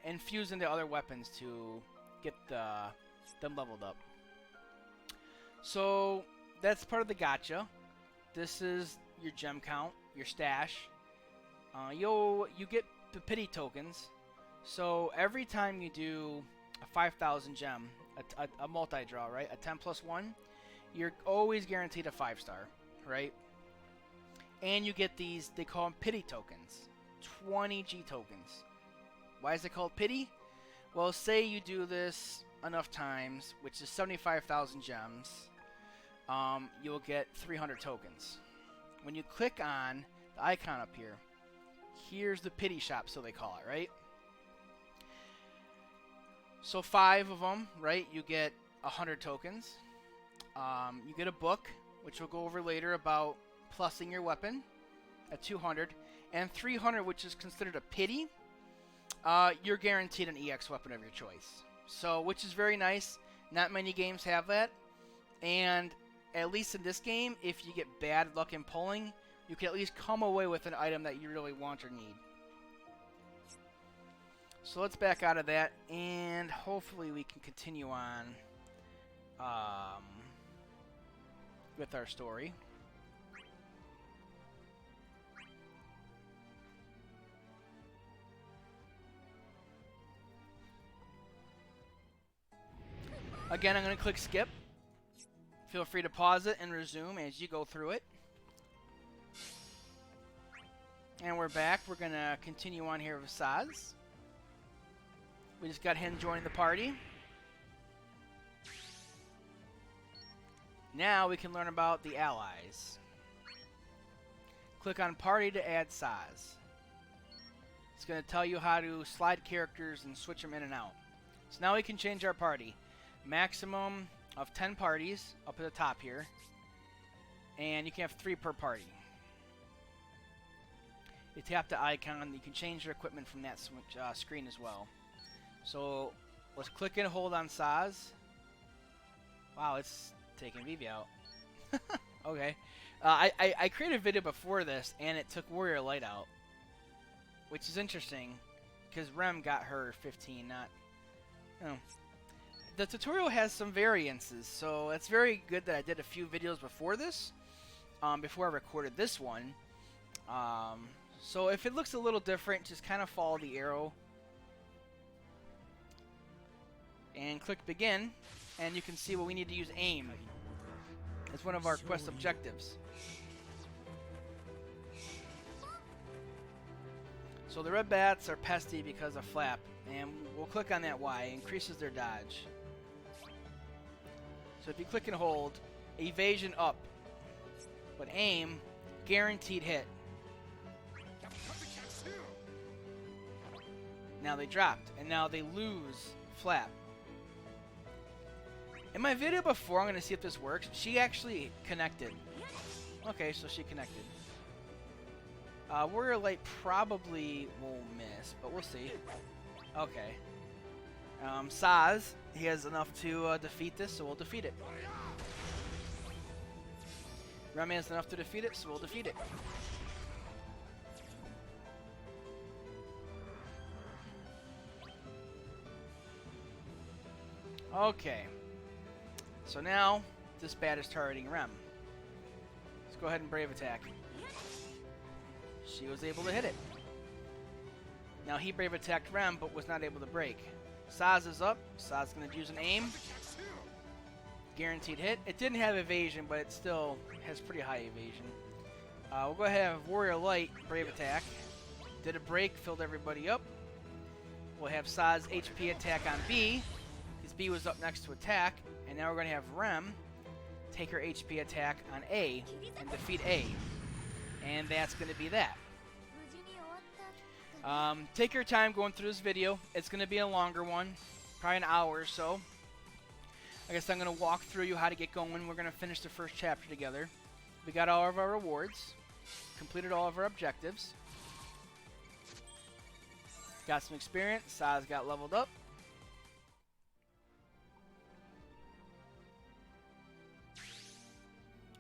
and fuse into other weapons to get them leveled up. So that's part of the gotcha. This is your gem count, your stash. You get the pity tokens. So every time you do a 5,000 gem, a multi-draw, right? A 10+1, you're always guaranteed a 5-star, right? And you get these, they call them pity tokens. 20 G tokens. Why is it called pity? Well, say you do this enough times, which is 75,000 gems, you'll get 300 tokens. When you click on the icon up here, here's the pity shop, so they call it, right? So 5 of them, right, you get 100 tokens. You get a book, which we'll go over later about plussing your weapon at 200. And 300, which is considered a pity, you're guaranteed an EX weapon of your choice. So, which is very nice. Not many games have that. And at least in this game, if you get bad luck in pulling, you can at least come away with an item that you really want or need. So let's back out of that, and hopefully we can continue on with our story. Again, I'm going to click skip. Feel free to pause it and resume as you go through it. And we're back. We're going to continue on here with Saz. We just got him joining the party. Now we can learn about the allies. Click on party to add Saz. It's going to tell you how to slide characters and switch them in and out. So now we can change our party. Maximum of 10 parties up at the top here. and you can have 3 per party. You tap the icon, you can change your equipment from that screen as well. So let's click and hold on Saz. Wow, it's taking Vivi out. Okay. I created a video before this, and it took Warrior Light out, which is interesting, because Rem got her 15, not... Oh. The tutorial has some variances, so it's very good that I did a few videos before this, before I recorded this one. So if it looks a little different, just kind of follow the arrow and click begin, and you can see what we need to use aim as one of our quest objectives. So the red bats are pesty because of flap, and we'll click on that Y. It increases their dodge. So if you click and hold, evasion up, but aim, guaranteed hit. Now they dropped, and now they lose flap. In my video before, I'm going to see if this works. She actually connected. Okay, so she connected. Warrior Light probably will miss, but we'll see. Okay. Saz, he has enough to defeat this, so we'll defeat it. Remy has enough to defeat it, so we'll defeat it. Okay. So now, this bat is targeting Rem. Let's go ahead and Brave Attack. She was able to hit it. Now he Brave Attacked Rem, but was not able to break. Saz is up. Saz is going to use an aim. Guaranteed hit. It didn't have evasion, but it still has pretty high evasion. We'll go ahead and have Warrior Light Brave Attack. Did a break, filled everybody up. We'll have Saz HP attack on B, because B was up next to attack. And now we're going to have Rem take her HP attack on A and defeat A. And that's going to be that. Take your time going through this video. It's going to be a longer one, probably an hour or so. I guess I'm going to walk through you how to get going. We're going to finish the first chapter together. We got all of our rewards, completed all of our objectives, got some experience. Saz got leveled up.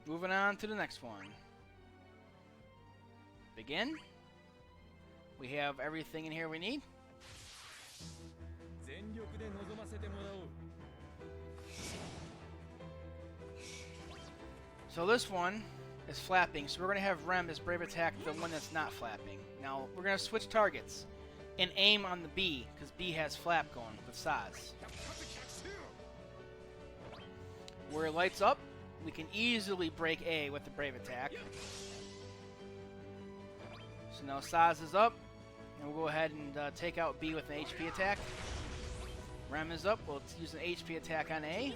Moving on to the next one. Begin. We have everything in here we need. So this one is flapping, so we're going to have Rem as Brave Attack the one that's not flapping. Now we're going to switch targets and aim on the B, because B has flap going with Saz. Where it lights up, we can easily break A with the Brave Attack. So now Saz is up, and we'll go ahead and take out B with an HP attack. Rem is up, we'll use an HP attack on A.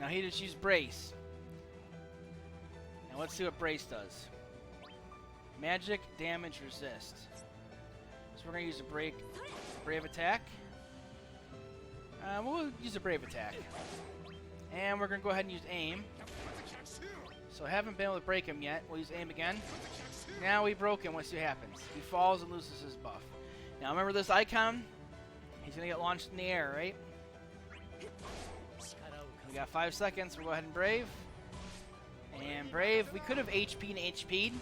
Now he just used Brace. Now let's see what Brace does. Magic, damage, resist. So we're going to use a Brave Attack. We'll use a Brave Attack. And we're going to go ahead and use aim. So I haven't been able to break him yet. We'll use aim again. Now we broke him. Let's see what happens. He falls and loses his buff. Now remember this icon? He's going to get launched in the air, right? We got 5 seconds. We'll go ahead and Brave. And Brave. We could have HP'd and HP'd.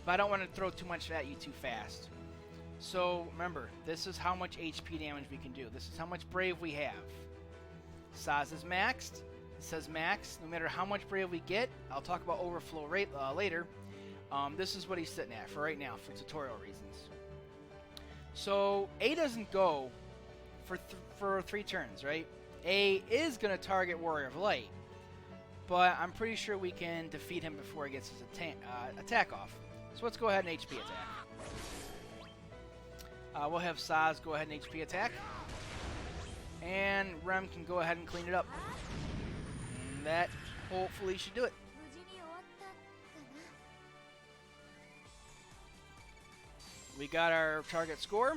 But I don't want to throw too much at you too fast. So remember, this is how much HP damage we can do. This is how much Brave we have. Saz is maxed. It says max. No matter how much Brave we get, I'll talk about overflow rate later. This is what he's sitting at for right now, for tutorial reasons. So A doesn't go for 3 turns, right? A is going to target Warrior of Light, but I'm pretty sure we can defeat him before he gets his attack off. So let's go ahead and HP attack. We'll have Saz go ahead and HP attack. And Rem can go ahead and clean it up. And that hopefully should do it. We got our target score,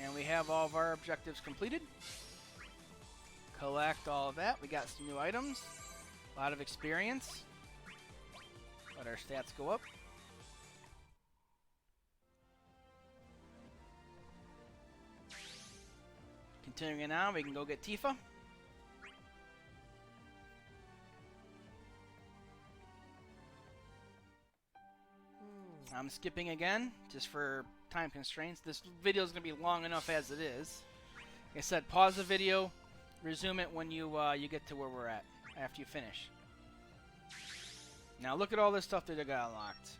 and we have all of our objectives completed. Collect all of that. We got some new items, a lot of experience. Let our stats go up. Continuing on, we can go get Tifa. I'm skipping again, just for time constraints. This video is going to be long enough as it is. Like I said, pause the video, resume it when you get to where we're at, after you finish. Now look at all this stuff that I got unlocked.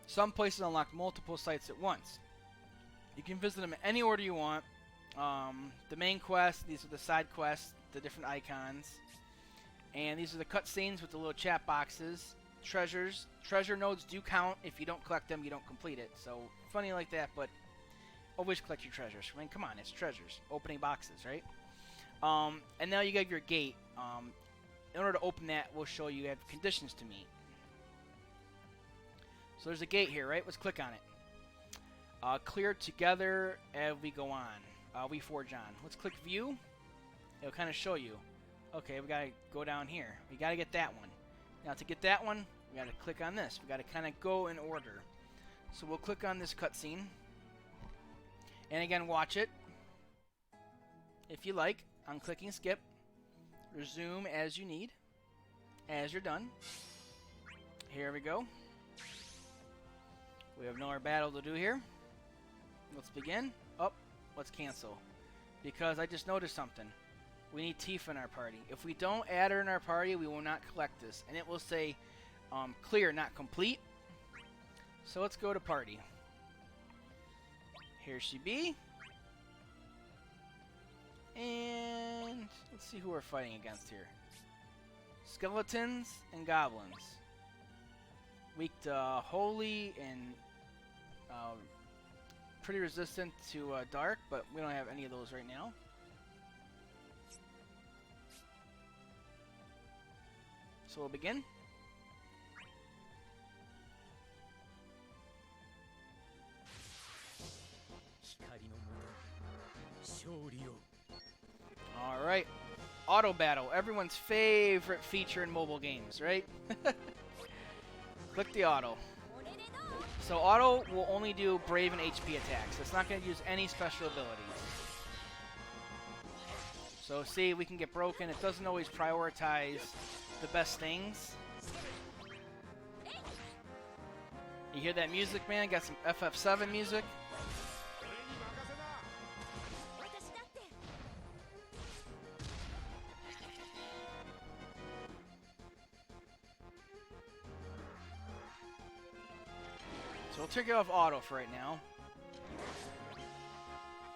Some places unlock multiple sites at once. You can visit them in any order you want. The main quest, these are the side quests, the different icons. And these are the cutscenes with the little chat boxes. Treasures. Treasure nodes do count. If you don't collect them, you don't complete it. So, funny like that, but always collect your treasures. I mean, come on, it's treasures. Opening boxes, right? And now you got your gate. In order to open that, we'll show you have conditions to meet. So there's a gate here, right? Let's click on it. Clear together as we go on. We forge on. Let's click view. It'll kind of show you. Okay, we got to go down here. We got to get that one. Now to get that one, we got to click on this. We got to kind of go in order. So we'll click on this cutscene. And again, watch it. If you like, I'm clicking skip. Resume as you need. As you're done. Here we go. We have another battle to do here. Let's begin. Oh, let's cancel. Because I just noticed something. We need Tifa in our party. If we don't add her in our party, we will not collect this. And it will say clear, not complete. So let's go to party. Here she be. And let's see who we're fighting against here. Skeletons and goblins. Weak to holy and pretty resistant to dark, but we don't have any of those right now. So we'll begin. Alright. Auto battle. Everyone's favorite feature in mobile games, right? Click the auto. So auto will only do brave and HP attacks. It's not going to use any special abilities. So see, we can get broken. It doesn't always prioritize the best things. You hear that music, man? Got some FF7 music. So we'll take it off auto for right now.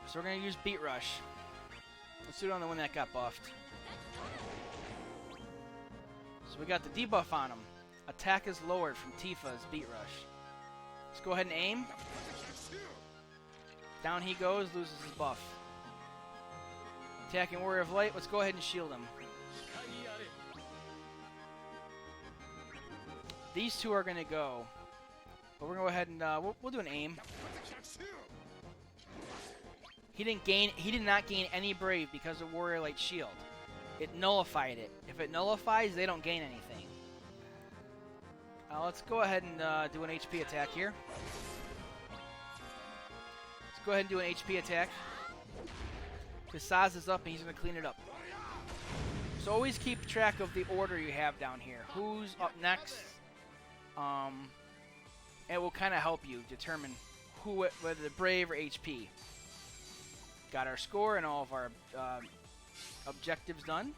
So we're going to use Beat Rush. Let's do it on the one that got buffed. So we got the debuff on him. Attack is lowered from Tifa's Beat Rush. Let's go ahead and aim. Down he goes, loses his buff. Attacking Warrior of Light, let's go ahead and shield him. These two are going to go. But we're going to go ahead and we'll do an aim. He did not gain any brave because of Warrior Light shield. It nullified it. If it nullifies, they don't gain anything. Let's go ahead and do an HP attack here. Let's go ahead and do an HP attack. Because Saz is up and he's going to clean it up. So always keep track of the order you have down here. Who's up next? It will kind of help you determine whether the brave or HP. Got our score and all of our objectives done.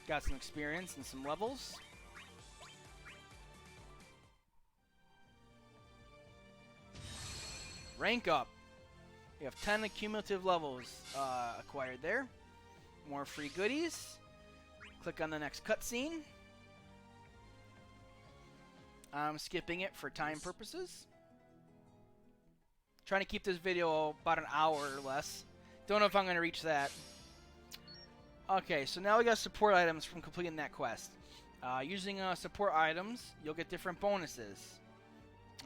Got some experience and some levels. Rank up. We have 10 cumulative levels acquired there. More free goodies. Click on the next cutscene. I'm skipping it for time purposes. Trying to keep this video about an hour or less. Don't know if I'm going to reach that. Okay, so now we got support items from completing that quest. Using support items, you'll get different bonuses.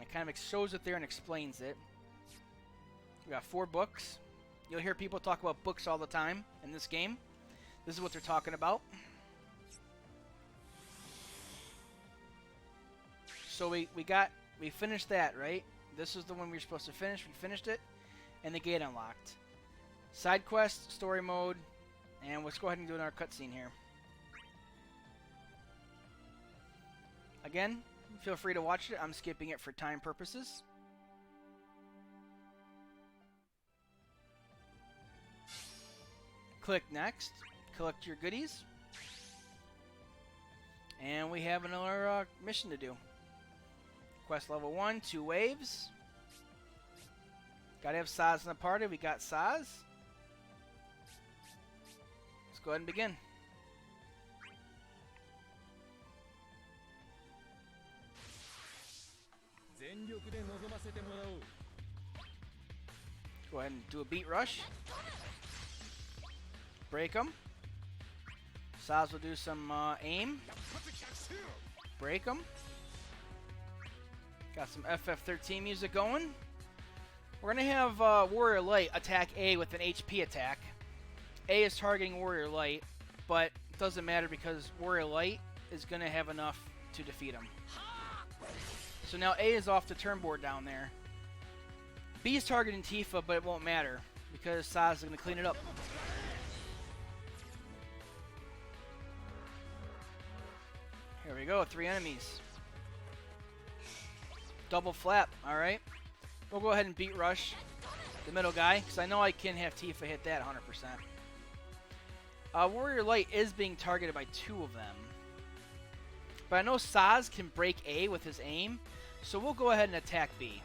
It kind of shows it there and explains it. We got 4 books. You'll hear people talk about books all the time in this game. This is what they're talking about. So we finished that, right? This is the one we were supposed to finish. We finished it, and the gate unlocked. Side quest, story mode, and let's go ahead and do another cutscene here. Again, feel free to watch it. I'm skipping it for time purposes. Click next. Collect your goodies. And we have another mission to do. Quest level 1, 2 waves. Gotta have Saz in the party. We got Saz. Let's go ahead and begin. Go ahead and do a beat rush. Break them. Saz will do some aim. Break them. Got some FF13 music going. We're going to have Warrior Light attack A with an HP attack. A is targeting Warrior Light, but it doesn't matter because Warrior Light is going to have enough to defeat him. So now A is off the turn board down there. B is targeting Tifa, but it won't matter because Saz is going to clean it up. Here we go, 3 enemies. Double flap, alright. We'll go ahead and beat rush the middle guy, because I know I can have Tifa hit that 100%. Warrior Light is being targeted by 2 of them. But I know Saz can break A with his aim, so we'll go ahead and attack B.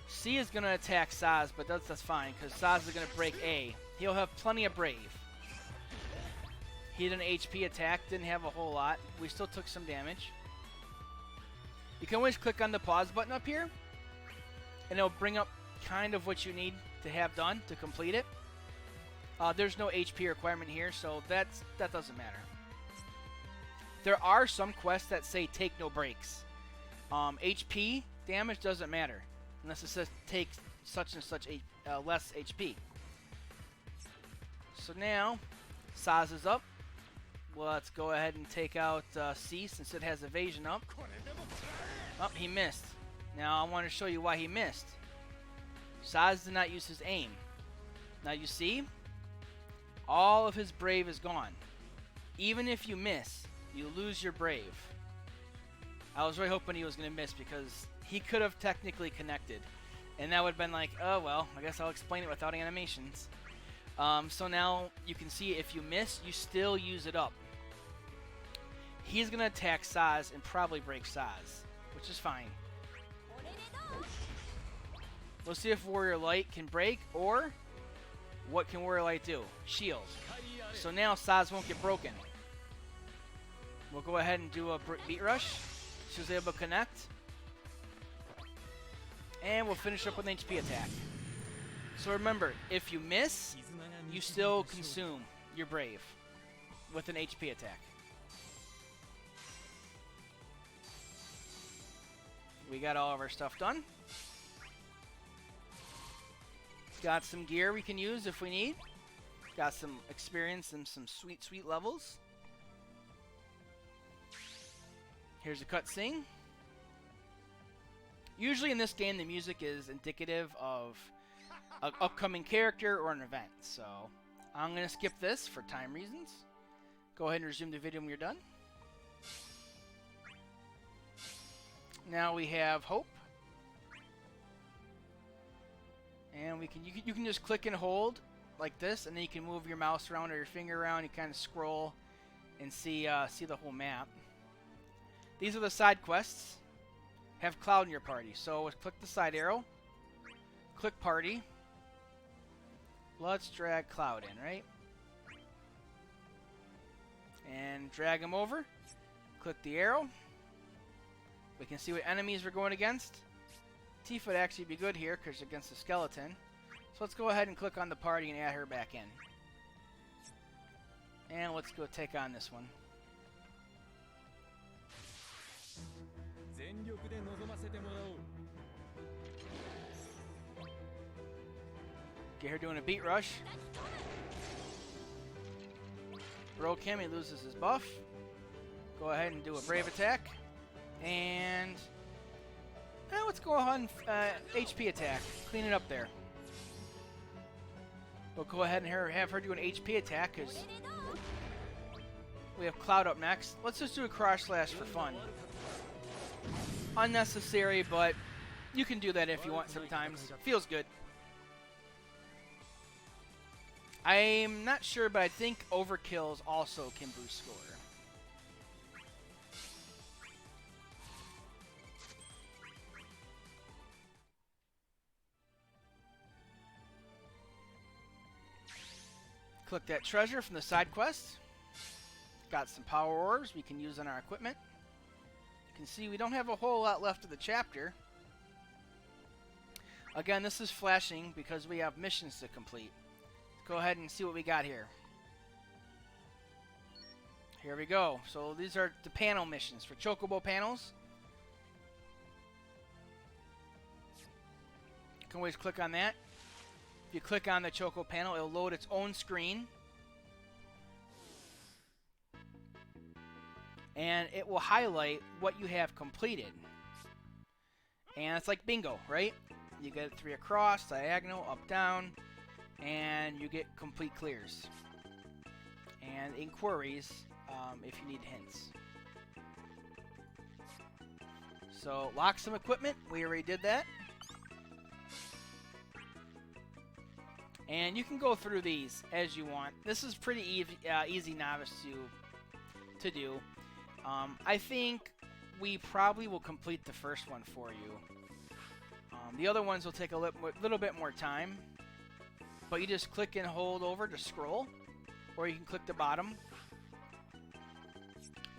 C is going to attack Saz, but that's fine, because Saz is going to break A. He'll have plenty of Brave. He did an HP attack, didn't have a whole lot. We still took some damage. You can always click on the pause button up here, and it'll bring up kind of what you need to have done to complete it. There's no HP requirement here, so that doesn't matter. There are some quests that say take no breaks. HP damage doesn't matter, unless it says take such and such less HP. So now, Saz is up. Well, let's go ahead and take out C since it has evasion up. Oh, he missed. Now I want to show you why he missed. Saz did not use his aim. Now you see, all of his Brave is gone. Even if you miss, you lose your Brave. I was really hoping he was going to miss because he could have technically connected. And that would have been like, oh well, I guess I'll explain it without animations. So now you can see if you miss, you still use it up. He's going to attack Saz and probably break Saz, which is fine. We'll see if Warrior Light can break, or what can Warrior Light do? Shield. So now Saz won't get broken. We'll go ahead and do a beat rush. She was able to connect. And we'll finish up with an HP attack. So remember, if you miss, you still consume your Brave with an HP attack. We got all of our stuff done. Got some gear we can use if we need. Got some experience and some sweet, sweet levels. Here's a cutscene. Usually in this game, the music is indicative of an upcoming character or an event. So I'm going to skip this for time reasons. Go ahead and resume the video when you're done. Now we have Hope. And you can just click and hold like this, and then you can move your mouse around or your finger around. You kind of scroll and see the whole map. These are the side quests. Have Cloud in your party. So let's click the side arrow. Click party. Let's drag Cloud in, right? And drag him over. Click the arrow. We can see what enemies we're going against. Tifa would actually be good here because against the skeleton. So let's go ahead and click on the party and add her back in. And let's go take on this one. Get her doing a beat rush. Broke him, he loses his buff. Go ahead and do a brave attack. And let's go ahead and HP attack. Clean it up there. We'll go ahead and have her do an HP attack because we have Cloud up next. Let's just do a cross slash for fun. Unnecessary, but you can do that if you want sometimes. Feels good. I'm not sure, but I think overkills also can boost score. Collect that treasure from the side quest. Got some power ores we can use on our equipment. You can see we don't have a whole lot left of the chapter. Again, this is flashing because we have missions to complete. Let's go ahead and see what we got here. Here we go. So these are the panel missions for Chocobo panels. You can always click on that. If you click on the Choco panel, it'll load its own screen. And it will highlight what you have completed. And it's like bingo, right? You get 3 across, diagonal, up, down, and you get complete clears. And inquiries if you need hints. So, lock some equipment. We already did that. And you can go through these as you want. This is pretty easy novice to do. I think we probably will complete the first one for you. The other ones will take a little bit more time. But you just click and hold over to scroll. Or you can click the bottom.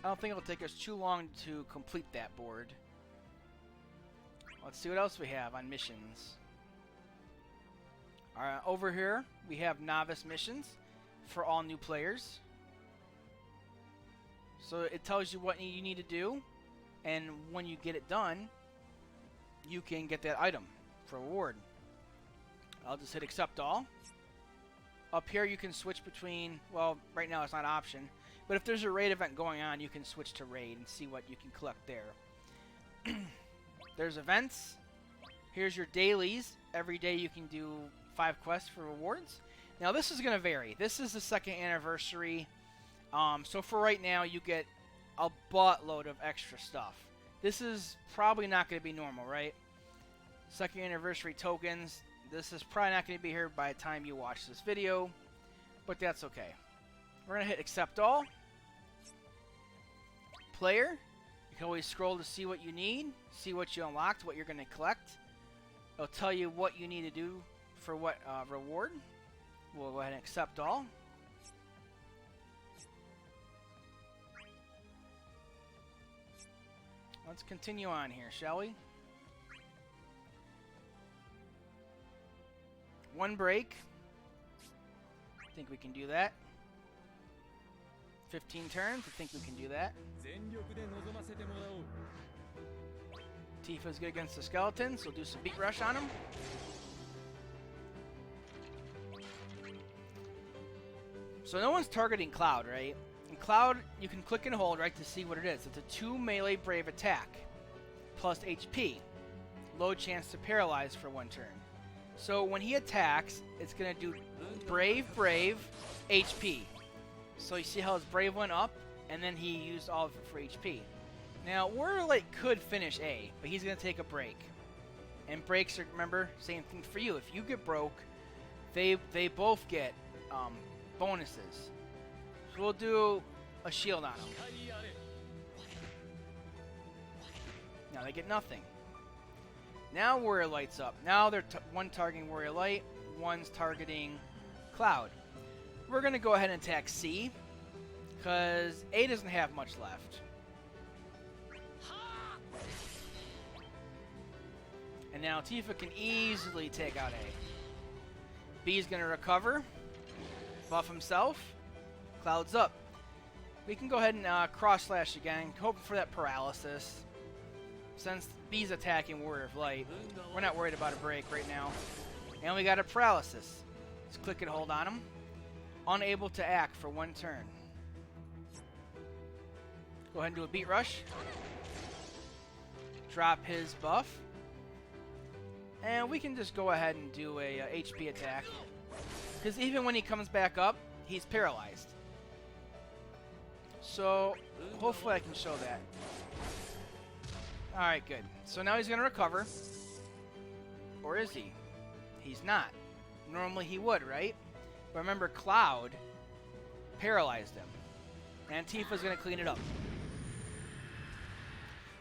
I don't think it'll take us too long to complete that board. Let's see what else we have on missions. Over here, we have novice missions for all new players. So it tells you what you need to do, and when you get it done, you can get that item for reward. I'll just hit accept all. Up here, you can switch between, well, right now it's not an option, but if there's a raid event going on, you can switch to raid and see what you can collect there. There's events. Here's your dailies. Every day you can do 5 quests for rewards. Now this is going to vary. This is the 2nd anniversary. So for right now you get a buttload of extra stuff. This is probably not going to be normal, right? 2nd anniversary tokens. This is probably not going to be here by the time you watch this video. But that's okay. We're going to hit accept all. Player. You can always scroll to see what you need. See what you unlocked. What you're going to collect. It'll tell you what you need to do for what reward. We'll go ahead and accept all. Let's continue on here, shall we? 1 break. I think we can do that. 15 turns. I think we can do that. Tifa's good against the skeletons, so we'll do some beat rush on him. So no one's targeting Cloud, right? In Cloud, you can click and hold, right, to see what it is. It's a 2 melee brave attack, plus HP. Low chance to paralyze for 1 turn. So when he attacks, it's going to do brave, HP. So you see how his brave went up, and then he used all of it for HP. Now, Warrior Light could finish A, but he's going to take a break. And breaks are, remember, same thing for you. If you get broke, they both get bonuses. So we'll do a shield on them. Now they get nothing. Now Warrior Light's up. Now they're one targeting Warrior Light, one's targeting Cloud. We're going to go ahead and attack C, because A doesn't have much left. And now Tifa can easily take out A. B's going to recover, buff himself, Cloud's up. We can go ahead and cross slash again, hoping for that paralysis. Since B's attacking Warrior of Light, we're not worried about a break right now. And we got a paralysis. Let's click and hold on him. Unable to act for 1 turn. Go ahead and do a beat rush. Drop his buff. And we can just go ahead and do a HP attack. Because even when he comes back up, he's paralyzed. So, hopefully I can show that. Alright, good. So now he's going to recover. Or is he? He's not. Normally he would, right? But remember, Cloud paralyzed him. And Tifa's going to clean it up.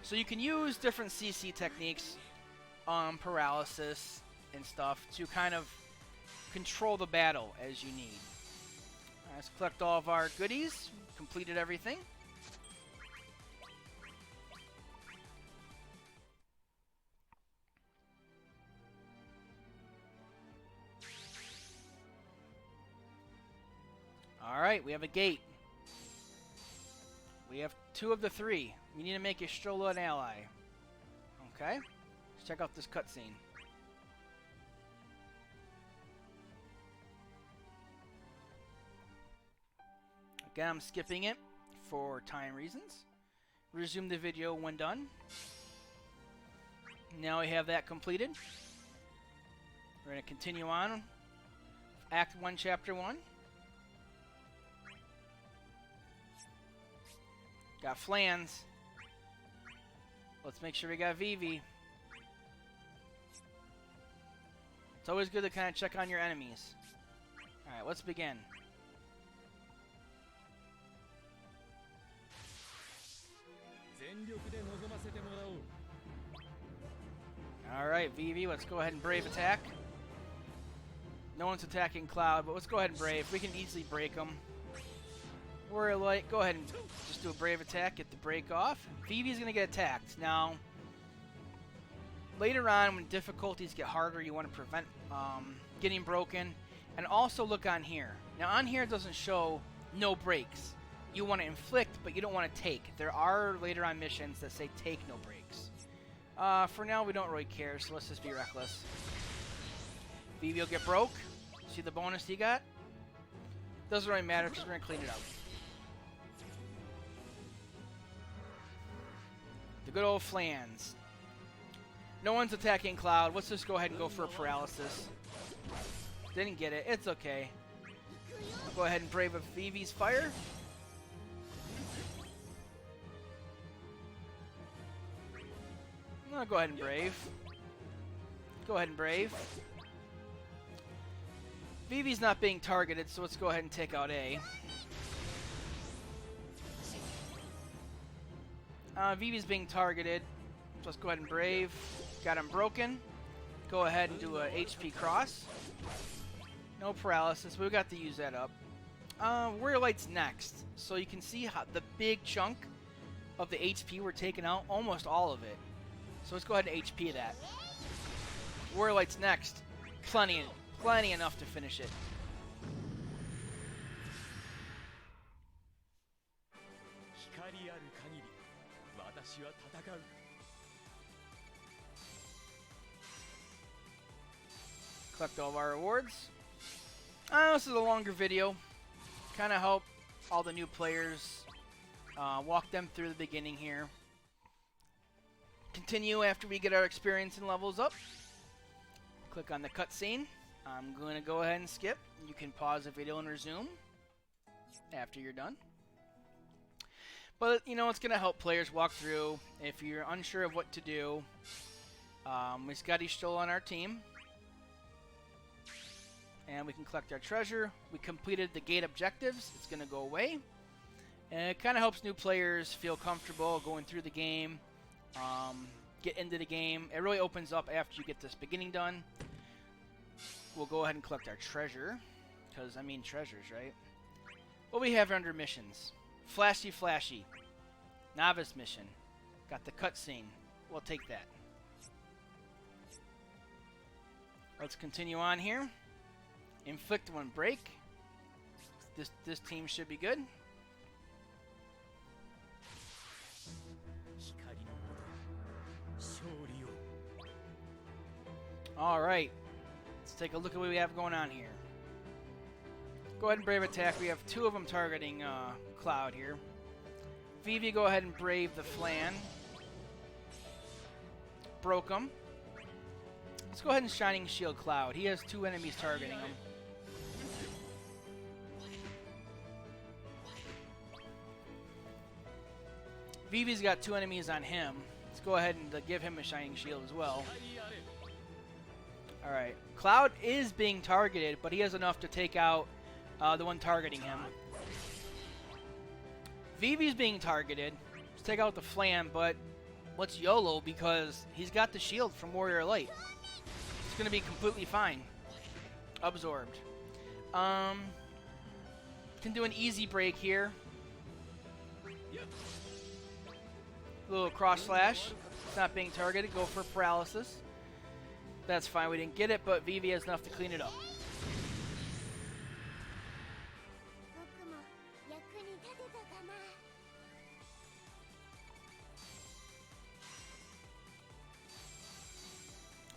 So you can use different CC techniques, paralysis and stuff, to kind of control the battle as you need. Let's collect all of our goodies. Completed everything. Alright, we have a gate. We have 2 of the 3. We need to make Ystrola an ally. Okay? Let's check out this cutscene. Again, I'm skipping it for time reasons. Resume the video when done. Now we have that completed. We're going to continue on. Act 1, Chapter 1. Got Flans. Let's make sure we got Vivi. It's always good to kind of check on your enemies. Alright, let's begin. Alright, Vivi, let's go ahead and Brave attack. No one's attacking Cloud, but let's go ahead and Brave. We can easily break them. Warrior Light, go ahead and just do a Brave attack, get the break off. Vivi's going to get attacked. Now, later on when difficulties get harder, you want to prevent getting broken. And also look on here. Now on here it doesn't show no breaks. You want to inflict, but you don't want to take. There are later on missions that say take no breaks. For now, we don't really care, so let's just be reckless. Vivi will get broke. See the bonus he got? Doesn't really matter because we're going to clean it up. The good old Flans. No one's attacking Cloud. Let's just go ahead and go for a paralysis. Didn't get it. It's okay. I'll go ahead and Brave with Vivi's fire. I'll go ahead and Brave. Go ahead and Brave. Vivi's not being targeted, so let's go ahead and take out A. Vivi's being targeted, so let's go ahead and Brave. Got him broken. Go ahead and do a HP cross. No paralysis, but we got to use that up. Warrior Light's next, so you can see how the big chunk of the HP we're taking out, almost all of it. So let's go ahead and HP that. Warrior Light's next. Plenty enough to finish it. Collect all of our rewards. This is a longer video. Kind of help all the new players. Walk them through the beginning here. Continue after we get our experience and levels up. Click on the cutscene. I'm going to go ahead and skip. You can pause the video and resume after you're done. But, you know, it's going to help players walk through. If you're unsure of what to do, we've got Ystrola on our team. And we can collect our treasure. We completed the gate objectives. It's going to go away. And it kind of helps new players feel comfortable going through the game. Get into the game. It really opens up after you get this beginning done. We'll go ahead and collect our treasure. Because, I mean treasures, right? What we have under missions. Flashy Flashy. Novice mission. Got the cutscene. We'll take that. Let's continue on here. Inflict one break. This team should be good. All right, let's take a look at what we have going on here. Go ahead and Brave attack. We have 2 of them targeting Cloud here. Vivi, go ahead and Brave the Flan. Broke him. Let's go ahead and Shining Shield Cloud. He has 2 enemies targeting him. Vivi's got 2 enemies on him. Let's go ahead and give him a Shining Shield as well. Alright. Cloud is being targeted, but he has enough to take out the one targeting him. Vivi's being targeted. Let's take out the Flan, but let's YOLO because he's got the shield from Warrior Light. It's going to be completely fine. Absorbed. Can do an easy break here. Little cross slash. It's not being targeted. Go for paralysis. That's fine. We didn't get it, but Vivi has enough to clean it up.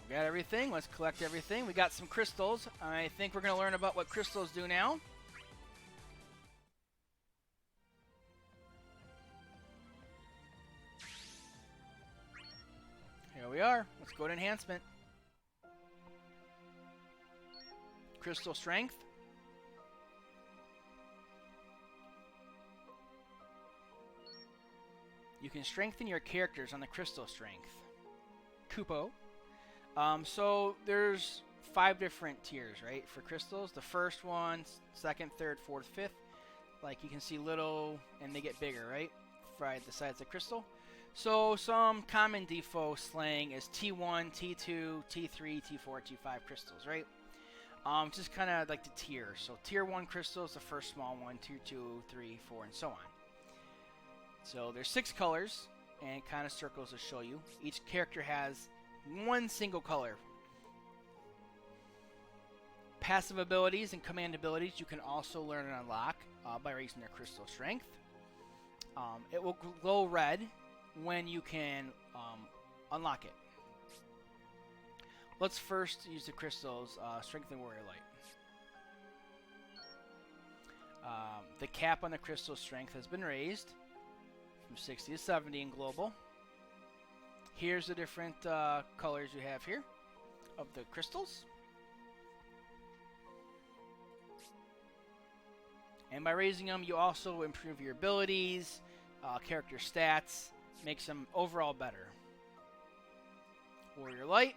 We got everything. Let's collect everything. We got some crystals. I think we're going to learn about what crystals do now. Here we are. Let's go to enhancement. Crystal strength. You can strengthen your characters on the crystal strength. Kupo. So there's 5 different tiers, right, for crystals. The first one, second, third, fourth, fifth. Like you can see little, and they get bigger, right? Right the size of the crystal. So some common DFFOO slang is T1, T2, T3, T4, T5 crystals, right? Just kind of like the tiers. So tier 1 crystals, the first small one, tier 2, 3, 4, and so on. So there's 6 colors, and kind of circles to show you. Each character has 1 single color. Passive abilities and command abilities you can also learn and unlock by raising their crystal strength. It will glow red when you can unlock it. Let's first use the crystals, Strengthen Warrior Light. The cap on the crystal strength has been raised from 60 to 70 in global. Here's the different colors you have here of the crystals. And by raising them, you also improve your abilities, character stats, makes them overall better. Warrior Light.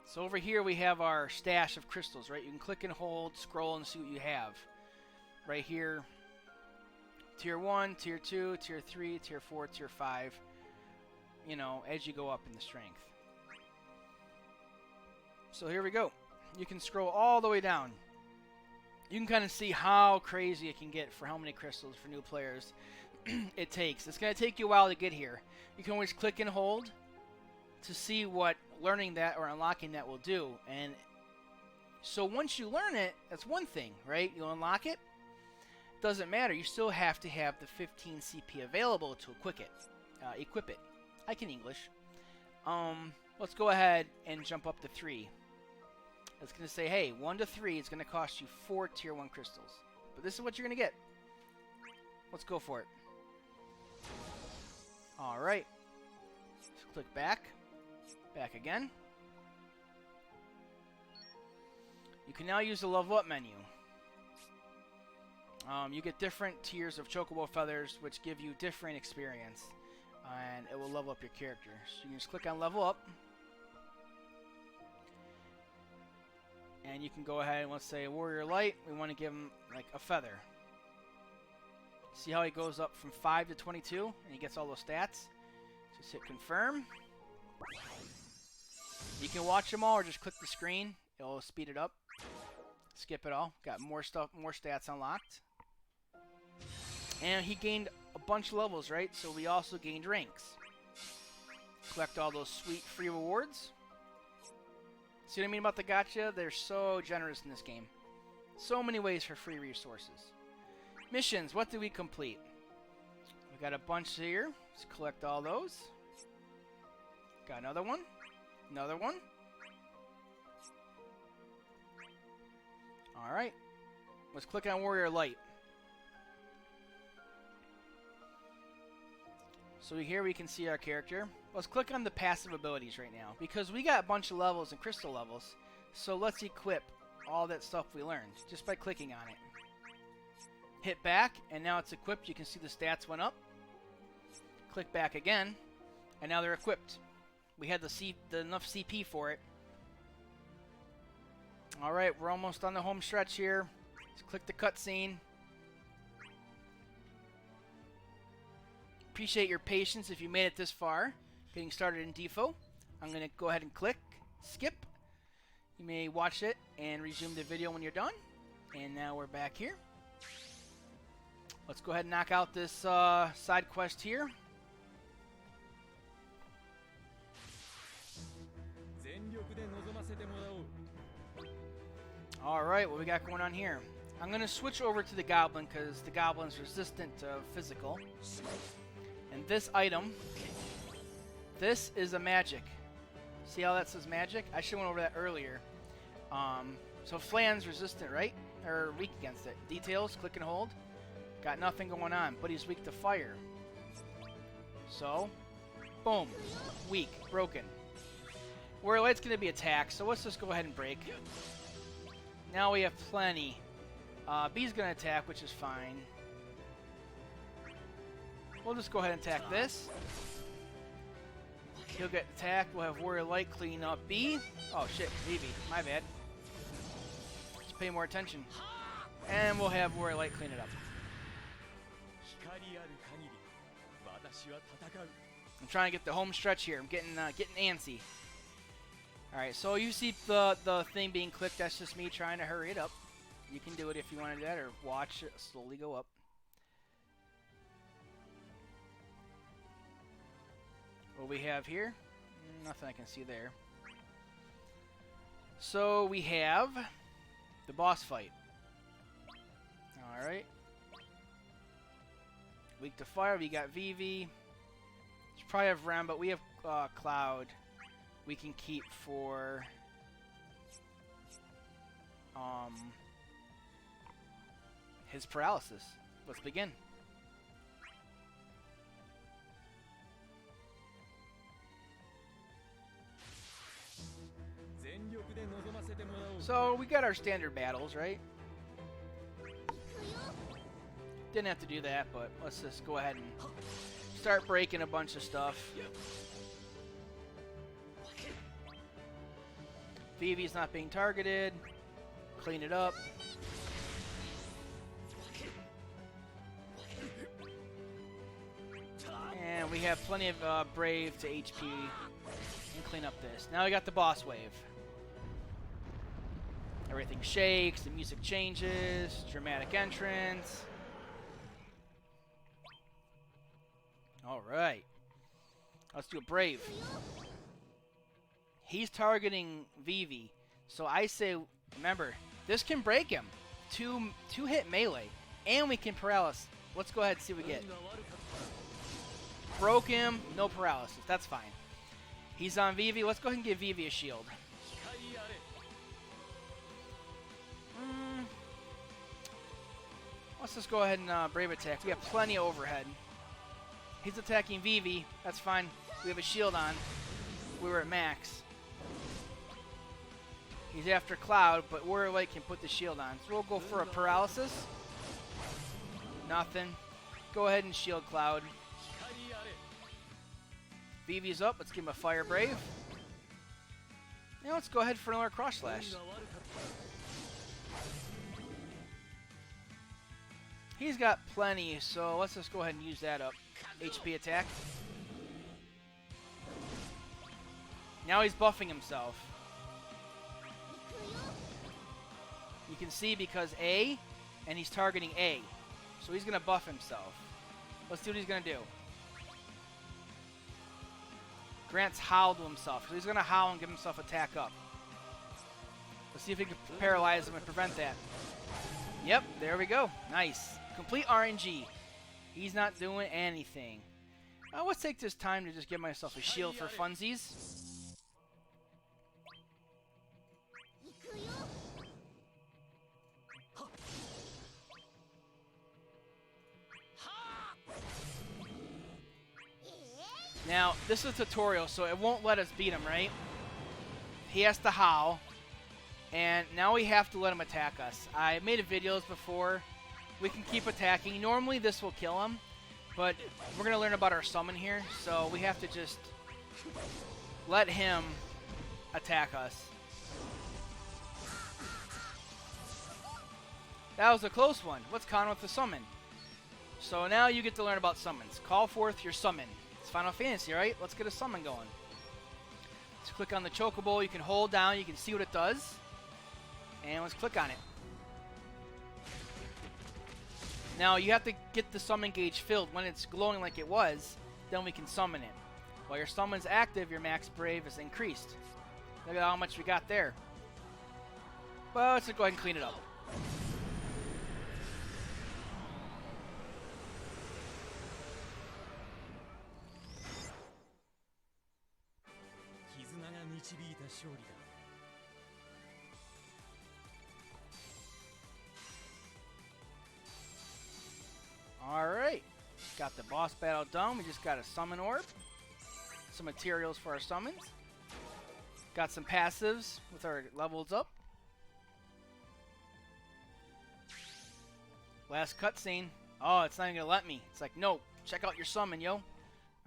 So over here we have our stash of crystals, right? You can click and hold, scroll, and see what you have. Right here, Tier 1, Tier 2, Tier 3, Tier 4, Tier 5. You know, as you go up in the strength. So here we go. You can scroll all the way down. You can kind of see how crazy it can get for how many crystals for new players it takes. It's going to take you a while to get here. You can always click and hold to see what learning that or unlocking that will do. And so once you learn it, that's one thing, right? You unlock it. Doesn't matter. You still have to have the 15 CP available to equip it. I can English. Let's go ahead and jump up to 3. It's going to say, hey, 1 to 3 is going to cost you 4 Tier 1 crystals. But this is what you're going to get. Let's go for it. Alright. Let's click back. Back again. You can now use the level up menu. You get different tiers of chocobo feathers, which give you different experience. And it will level up your character. So you can just click on level up. And you can go ahead and let's say Warrior Light. We want to give him like a feather. See how he goes up from 5 to 22 and he gets all those stats. Just hit confirm. You can watch them all or just click the screen. It'll speed it up. Skip it all. Got more stuff, more stats unlocked. And he gained a bunch of levels, right? So we also gained ranks. Collect all those sweet free rewards. See what I mean about the gacha? They're so generous in this game. So many ways for free resources. Missions, what did we complete? We got a bunch here. Let's collect all those. Got another one. Another one. Alright. Let's click on Warrior Light. So here we can see our character. Let's click on the passive abilities right now, because we got a bunch of levels and crystal levels. So let's equip all that stuff we learned just by clicking on it. Hit back, and now it's equipped. You can see the stats went up. Click back again, and now they're equipped. We had enough CP for it. Alright, we're almost on the home stretch here. Let's click the cutscene. Appreciate your patience if you made it this far. Getting started in DFFOO. I'm going to go ahead and click skip. You may watch it and resume the video when you're done. And now we're back here. Let's go ahead and knock out this side quest here. Alright, what we got going on here? I'm going to switch over to the goblin because the goblin's resistant to physical. And this item, this is a magic. See how that says magic? I should have went over that earlier. So Flan's resistant, right? Or weak against it. Details, click and hold. Got nothing going on, but he's weak to fire. So, boom. Weak, broken. Warrior Light's going to be attacked, so let's just go ahead and break. Now we have plenty. B's going to attack, which is fine. We'll just go ahead and attack this. He'll get attacked. We'll have Warrior Light clean up B. Oh shit, Vivi. My bad. Let's pay more attention. And we'll have Warrior Light clean it up. I'm trying to get the home stretch here. I'm getting antsy. Alright, so you see the thing being clicked. That's just me trying to hurry it up. You can do it if you want to do that, or watch it slowly go up. What we have here? Nothing I can see there. So we have the boss fight. Alright. Weak to fire, we got Vivi. Should probably have Rem, but we have Cloud. We can keep for his paralysis. Let's begin. So we got our standard battles, right? Didn't have to do that, but let's just go ahead and start breaking a bunch of stuff. Vivi's not being targeted. Clean it up. And we have plenty of Brave to HP and clean up this. Now we got the boss wave. Everything shakes, the music changes, dramatic entrance. Alright. Let's do a Brave. He's targeting Vivi. So I say, remember, this can break him. Two hit melee. And we can paralysis. Let's go ahead and see what we get. Broke him, no paralysis. That's fine. He's on Vivi. Let's go ahead and give Vivi a shield. Let's just go ahead and Brave attack. We have plenty of overhead. He's attacking Vivi. That's fine. We have a shield on. We were at max. He's after Cloud, but Warrior Light can put the shield on. So we'll go for a paralysis. Nothing. Go ahead and shield Cloud. Vivi's up. Let's give him a Fire Brave. Now let's go ahead for another Cross Slash. He's got plenty, so let's just go ahead and use that up. HP attack. Now he's buffing himself. You can see because A, and he's targeting A. So he's going to buff himself. Let's see what he's going to do. Grant's howl to himself. So he's going to howl and give himself attack up. Let's see if we can paralyze him and prevent that. Yep, there we go. Nice. Complete RNG. He's not doing anything. Let's take this time to just give myself a shield for funsies. Now, this is a tutorial, so it won't let us beat him, right? He has to howl. And now we have to let him attack us. I made videos before. We can keep attacking. Normally this will kill him, but we're going to learn about our summon here, so we have to just let him attack us. That was a close one. Let's con with the summon. So now you get to learn about summons. Call forth your summon. It's Final Fantasy, right? Let's get a summon going. Let's click on the chocobo. You can hold down. You can see what it does. And let's click on it. Now you have to get the summon gauge filled. When it's glowing like it was, then we can summon it. While your summon's active, your max brave is increased. Look at how much we got there. Well, let's go ahead and clean it up. Alright, got the boss battle done. We just got a summon orb, some materials for our summons, got some passives with our levels up. Last cutscene. Oh, it's not even gonna let me. It's like, no, check out your summon, yo.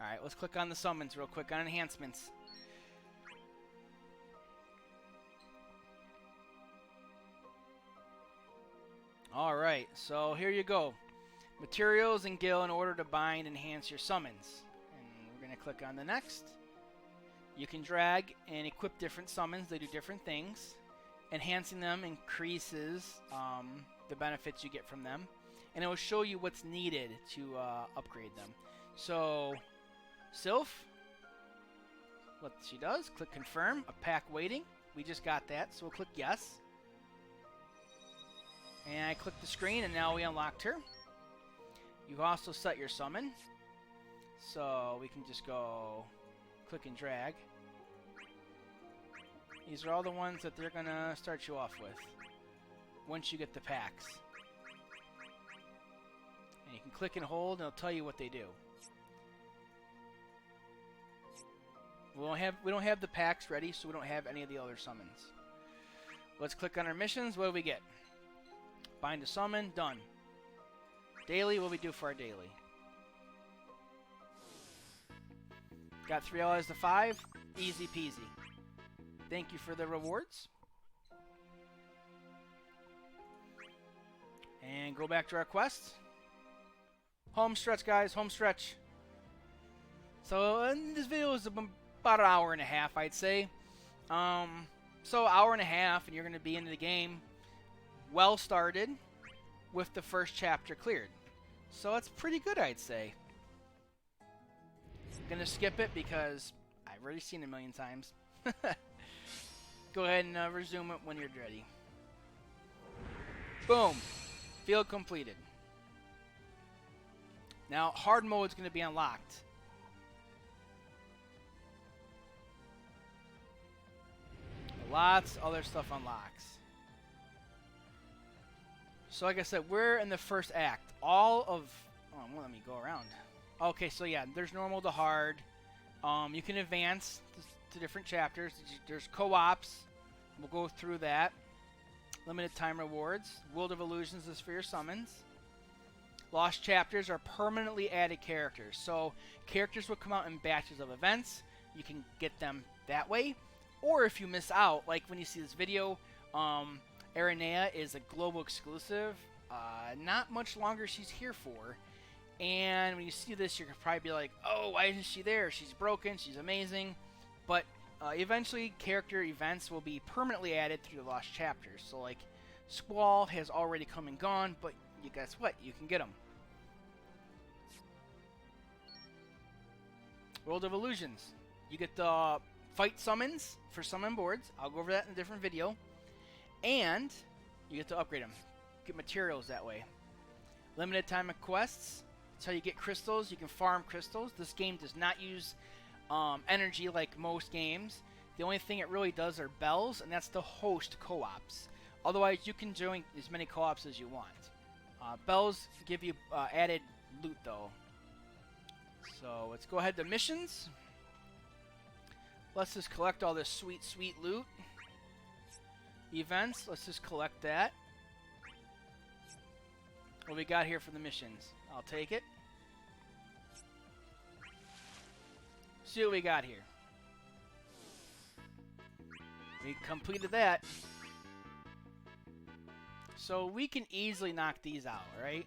Alright, let's click on the summons real quick on enhancements. Alright, so here you go. Materials and Gil in order to bind and enhance your summons. And we're going to click on the next. You can drag and equip different summons. They do different things. Enhancing them increases the benefits you get from them. And it will show you what's needed to upgrade them. So, Sylph, what she does, click confirm, a pack waiting. We just got that, so we'll click yes. And I click the screen and now we unlocked her. You can also set your summon. So we can just go click and drag. These are all the ones that they're going to start you off with once you get the packs. And you can click and hold and it'll tell you what they do. We don't have the packs ready, so we don't have any of the other summons. Let's click on our missions. What do we get? Bind a summon. Done. Daily, what do we do for our daily? Got 3 allies to 5. Easy peasy. Thank you for the rewards. And go back to our quest. Home stretch, guys. Home stretch. So this video is about an hour and a half, I'd say. So hour and a half, and you're going to be into the game well started with the first chapter cleared. So it's pretty good, I'd say. I'm going to skip it because I've already seen it a million times. Go ahead and resume it when you're ready. Boom. Field completed. Now, hard mode is going to be unlocked. Lots of other stuff unlocks. So like I said, we're in the first act. All of... Oh, well, let me go around. Okay, so yeah, there's normal to hard. You can advance to different chapters. There's co-ops. We'll go through that. Limited time rewards. World of Illusions is for your summons. Lost chapters are permanently added characters. So characters will come out in batches of events. You can get them that way. Or if you miss out, like when you see this video, Aranea is a global exclusive. Not much longer she's here for. And when you see this, you're going to probably be like, oh, why isn't she there? She's broken. She's amazing. But eventually, character events will be permanently added through the lost chapters. So, like, Squall has already come and gone, but you guess what? You can get them. World of Illusions. You get the fight summons for summon boards. I'll go over that in a different video. And you get to upgrade them. get materials that way. Limited time quests. That's how you get crystals. You can farm crystals. This game does not use energy like most games. The only thing it really does are bells, and that's to host co-ops. Otherwise, you can join as many co-ops as you want. Bells give you added loot, though. So let's go ahead to missions. Let's just collect all this sweet, sweet loot. Events, let's just collect that. What we got here for the missions? I'll take it. See what we got here. We completed that. So we can easily knock these out, right?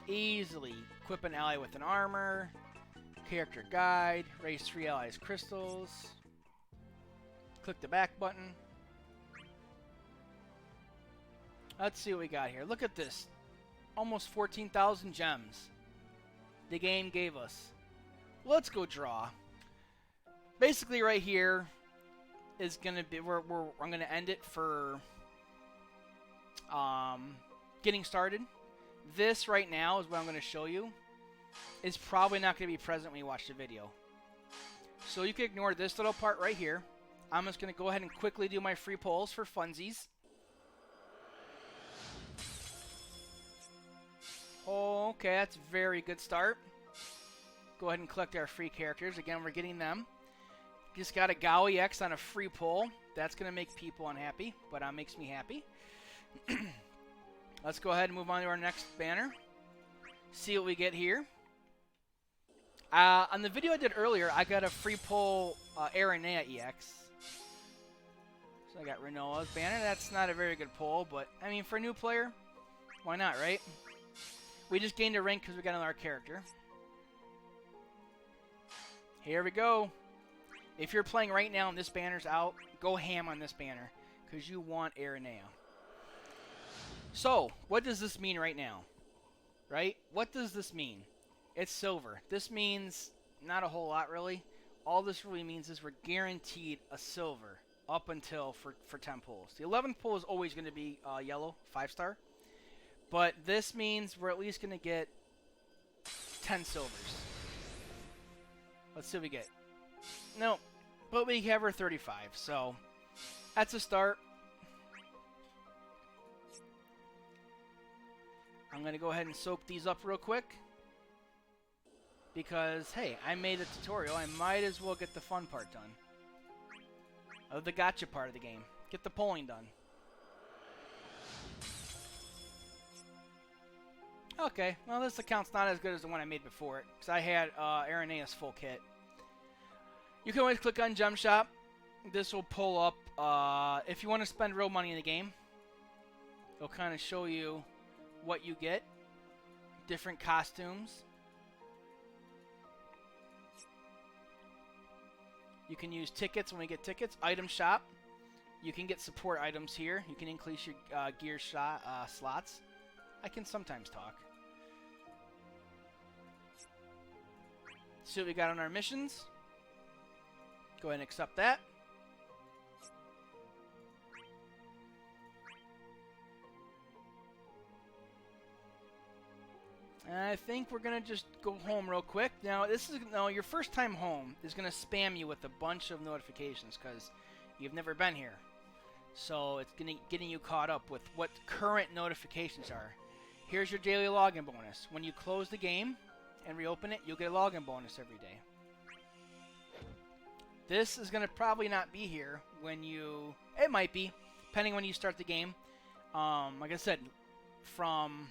Easily. Equip an ally with an armor. Character guide. Raise 3 allies crystals. Click the back button. Let's see what we got here. Look at this. Almost 14,000 gems the game gave us. Let's go draw. Basically right here is going to be I'm going to end it for getting started. This right now is what I'm going to show you. Is probably not going to be present when you watch the video. So you can ignore this little part right here. I'm just going to go ahead and quickly do my free polls for funsies. Okay, that's a very good start. Go ahead and collect our free characters. Again, we're getting them. Just got a GAO EX on a free poll. That's going to make people unhappy, but makes me happy. Let's go ahead and move on to our next banner. See what we get here. On the video I did earlier, I got a free poll Aranea EX. So I got Renoa's banner. That's not a very good poll, but I mean, for a new player, why not, right? We just gained a rank because we got another character. Here we go. If you're playing right now and this banner's out, go ham on this banner because you want Aranea. So, what does this mean right now? Right? What does this mean? It's silver. This means not a whole lot, really. All this really means is we're guaranteed a silver up until for 10 pulls. The 11th pull is always going to be yellow, 5-star. But this means we're at least going to get 10 silvers. Let's see what we get. No, but we have our 35, so that's a start. I'm going to go ahead and soak these up real quick. Because, hey, I made a tutorial. I might as well get the fun part done. Of the gotcha part of the game. Get the polling done. Okay, well this account's not as good as the one I made before it. Because I had Aranea's full kit. You can always click on Gem Shop. This will pull up, if you want to spend real money in the game. It'll kind of show you what you get. Different costumes. You can use tickets when we get tickets. Item shop. You can get support items here. You can increase your gear slots. I can sometimes talk. See what we got on our missions. Go ahead and accept that. And I think we're gonna just go home real quick. Now, your first time home is gonna spam you with a bunch of notifications because you've never been here. So it's getting you caught up with what current notifications are. Here's your daily login bonus. When you close the game and reopen it, you'll get a login bonus every day. This is gonna probably not be here when you. It might be, depending when you start the game. Like I said, from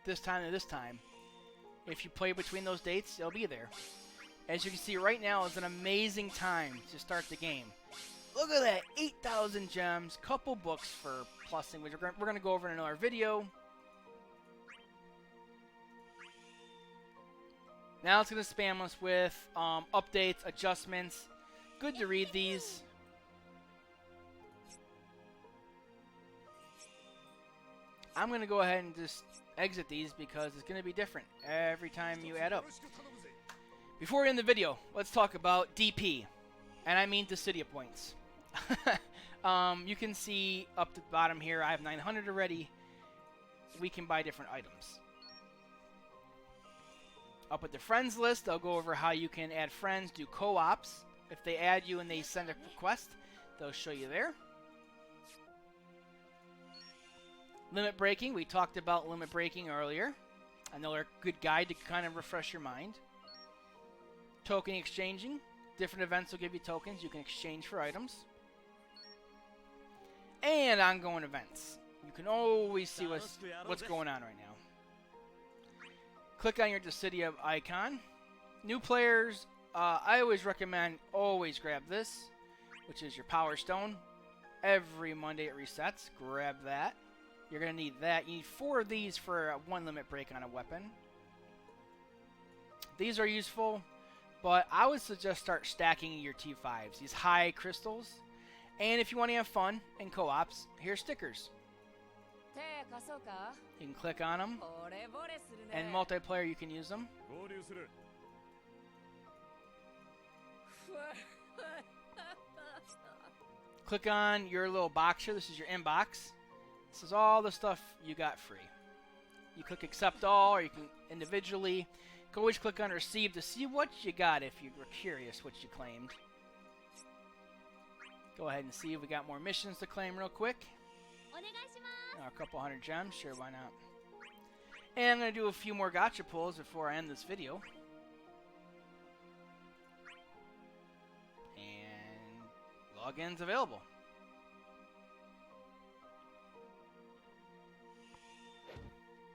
this time to this time. If you play between those dates, it'll be there. As you can see right now is an amazing time to start the game. Look at that, 8,000 gems, couple books for plussing, which we're going to go over in another video. Now it's going to spam us with updates, adjustments. Good to read these. I'm going to go ahead and just exit these because it's going to be different every time you add up. Before we end the video, let's talk about DP. And I mean Dissidia points. You can see up the bottom here, I have 900 already. We can buy different items. Up at the friends list, I'll go over how you can add friends, do co-ops. If they add you and they send a request, they'll show you there. Limit breaking, we talked about limit breaking earlier. Another good guide to kind of refresh your mind. Token exchanging, different events will give you tokens you can exchange for items. And ongoing events. You can always see what's going on right now. Click on your Dissidia icon. New players, I always recommend always grab this, which is your Power Stone. Every Monday it resets. Grab that. You're going to need that. You need 4 of these for 1 limit break on a weapon. These are useful, but I would suggest start stacking your T5s, these high crystals. And if you want to have fun and co-ops, here's stickers. You can click on them, and multiplayer you can use them. Click on your little box here. This is your inbox. This is all the stuff you got free. You click accept all, or you can individually. You can always click on receive to see what you got if you were curious what you claimed. Go ahead and see if we got more missions to claim real quick. A couple hundred gems, sure, why not? And I'm going to do a few more gacha pulls before I end this video. And logins available.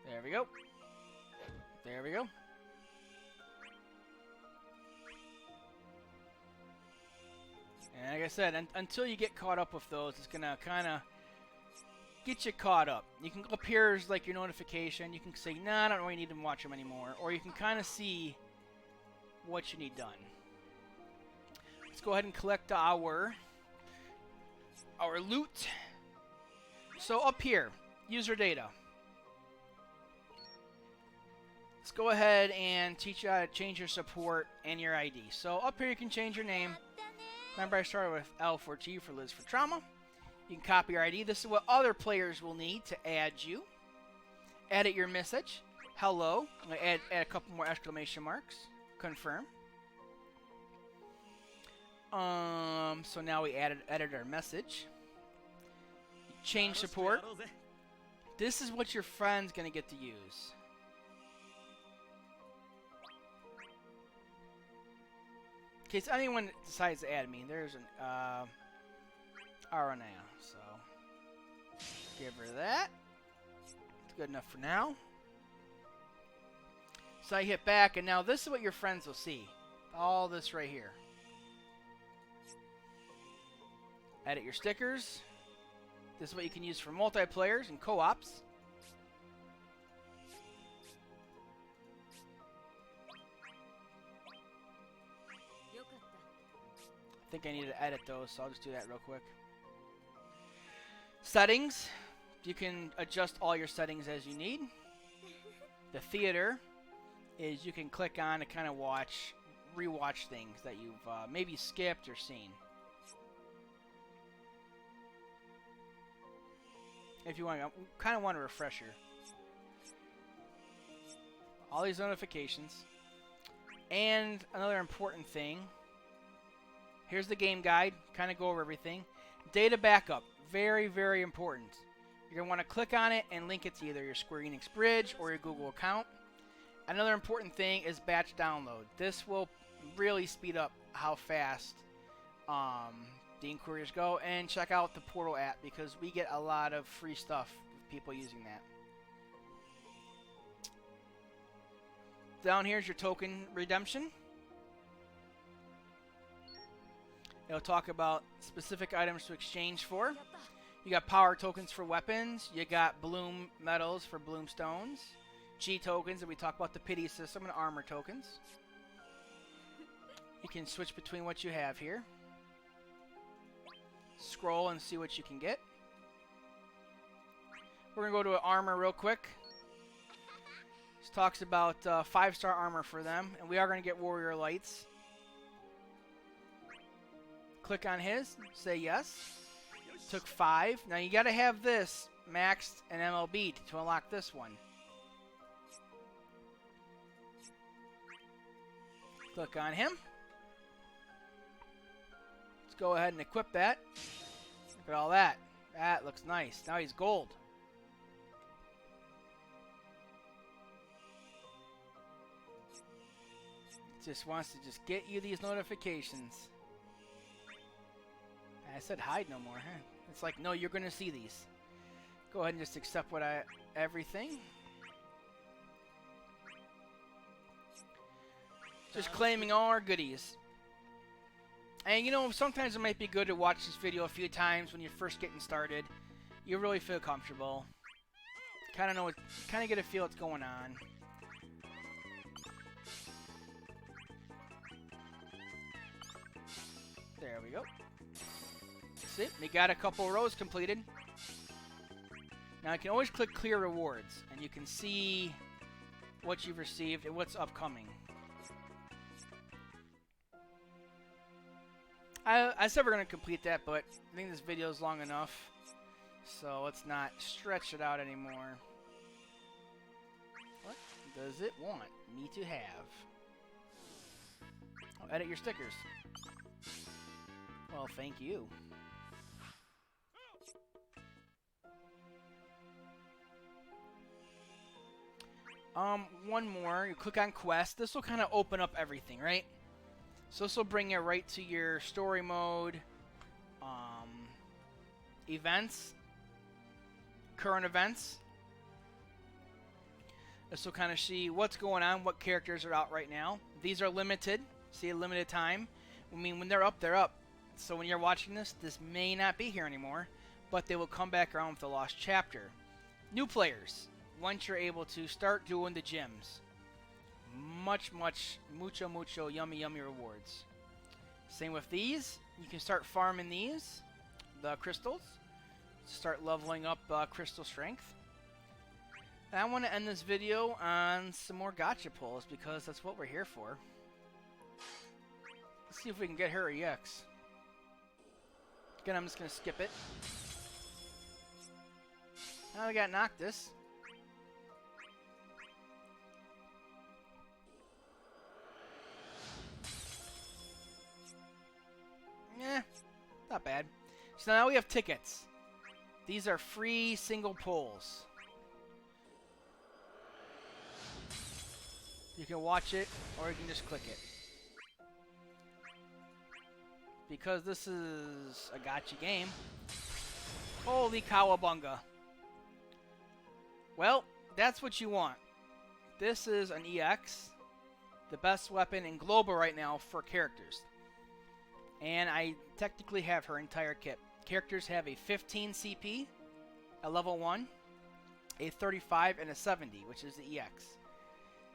There we go. There we go. And like I said, until you get caught up with those, it's going to kind of get you caught up. You can up here is like your notification. You can say, nah, I don't really need to watch them anymore. Or you can kind of see what you need done. Let's go ahead and collect our loot. So up here, user data. Let's go ahead and teach you how to change your support and your ID. So up here you can change your name. Remember I started with L for T for Liz for Trauma. You can copy your ID. This is what other players will need to add you. Edit your message. Hello. I'm going to add a couple more exclamation marks. Confirm. So now we edit our message. Change support. This is what your friend's going to get to use. In case anyone decides to add me, there's an RNA, so give her that. It's good enough for now. So I hit back, and now this is what your friends will see. All this right here. Edit your stickers. This is what you can use for multiplayers and co-ops. I think I need to edit those, so I'll just do that real quick. Settings. You can adjust all your settings as you need. The theater is you can click on to kind of rewatch things that you've maybe skipped or seen. If you want, kind of want a refresher. All these notifications. And another important thing. Here's the game guide. Kind of go over everything. Data backup. Very, very important. You're going to want to click on it and link it to either your Square Enix Bridge or your Google account. Another important thing is batch download. This will really speed up how fast the inquiries go. And check out the Portal app because we get a lot of free stuff with people using that. Down here is your token redemption. It'll talk about specific items to exchange for. You got power tokens for weapons. You got bloom metals for bloom stones. G tokens, and we talk about the pity system, and armor tokens. You can switch between what you have here. Scroll and see what you can get. We're going to go to armor real quick. This talks about 5-star armor for them, and we are going to get warrior lights. Click on his, say yes. Took 5. Now you got to have this maxed and MLB to unlock this one. Click on him. Let's go ahead and equip that. Look at all that. That looks nice. Now he's gold. Just wants to just get you these notifications. I said hide no more, huh? It's like, no, you're going to see these. Go ahead and just accept everything. Just claiming all our goodies. And you know, sometimes it might be good to watch this video a few times when you're first getting started. You really feel comfortable. Kind of get a feel what's going on. There we go. See, we got a couple rows completed. Now I can always click clear rewards, and you can see what you've received and what's upcoming. I said we're going to complete that, but I think this video is long enough, so let's not stretch it out anymore. What does it want me to have? Oh, edit your stickers. Well, thank you. One more. You click on quest. This will kind of open up everything, right? So this will bring you right to your story mode, events, current events. This will kind of see what's going on, what characters are out right now. These are limited. See, a limited time. I mean, when they're up, they're up. So when you're watching this, this may not be here anymore, but they will come back around with the lost chapter. New players, once you're able to start doing the gyms. Mucho yummy rewards. Same with these. You can start farming these, the crystals. Start leveling up crystal strength. And I want to end this video on some more gotcha pulls because that's what we're here for. Let's see if we can get her EX. Again, I'm just going to skip it. Now we got Noctis. Eh, not bad. So now we have tickets. These are free single pulls. You can watch it, or you can just click it. Because this is a gacha game. Holy cowabunga. Well, that's what you want. This is an EX. The best weapon in global right now for characters. And I technically have her entire kit. Characters have a 15 CP, a level 1, a 35, and a 70, which is the EX.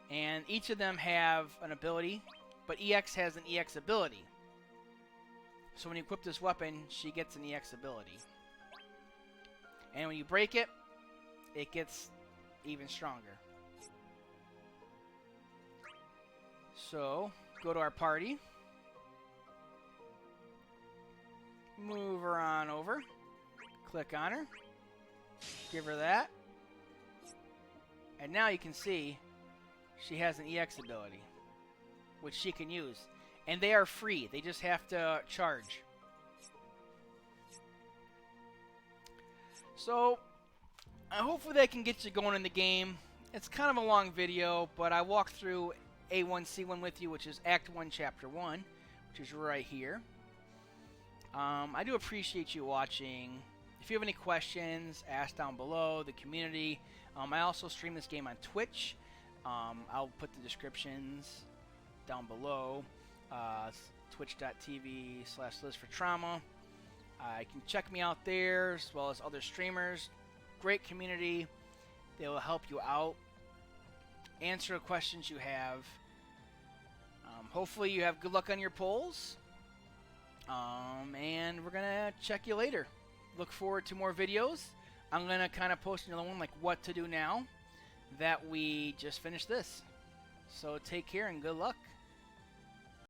And each of them have an ability, but EX has an EX ability. So when you equip this weapon, she gets an EX ability. And when you break it, it gets even stronger. So, go to our party. Move her on over. Click on her. Give her that. And now you can see she has an EX ability, which she can use. And they are free. They just have to charge. So, hopefully they can get you going in the game. It's kind of a long video, but I walked through A1C1 with you, which is Act 1, Chapter 1, which is right here. I do appreciate you watching. If you have any questions, ask down below, the community. I also stream this game on Twitch. I'll put the descriptions down below. Twitch.tv/LizForTrauma. You can check me out there as well as other streamers. Great community. They will help you out. Answer the questions you have. Hopefully you have good luck on your polls. And we're going to check you later. Look forward to more videos. I'm going to kind of post another one like what to do now that we just finished this. So take care and good luck.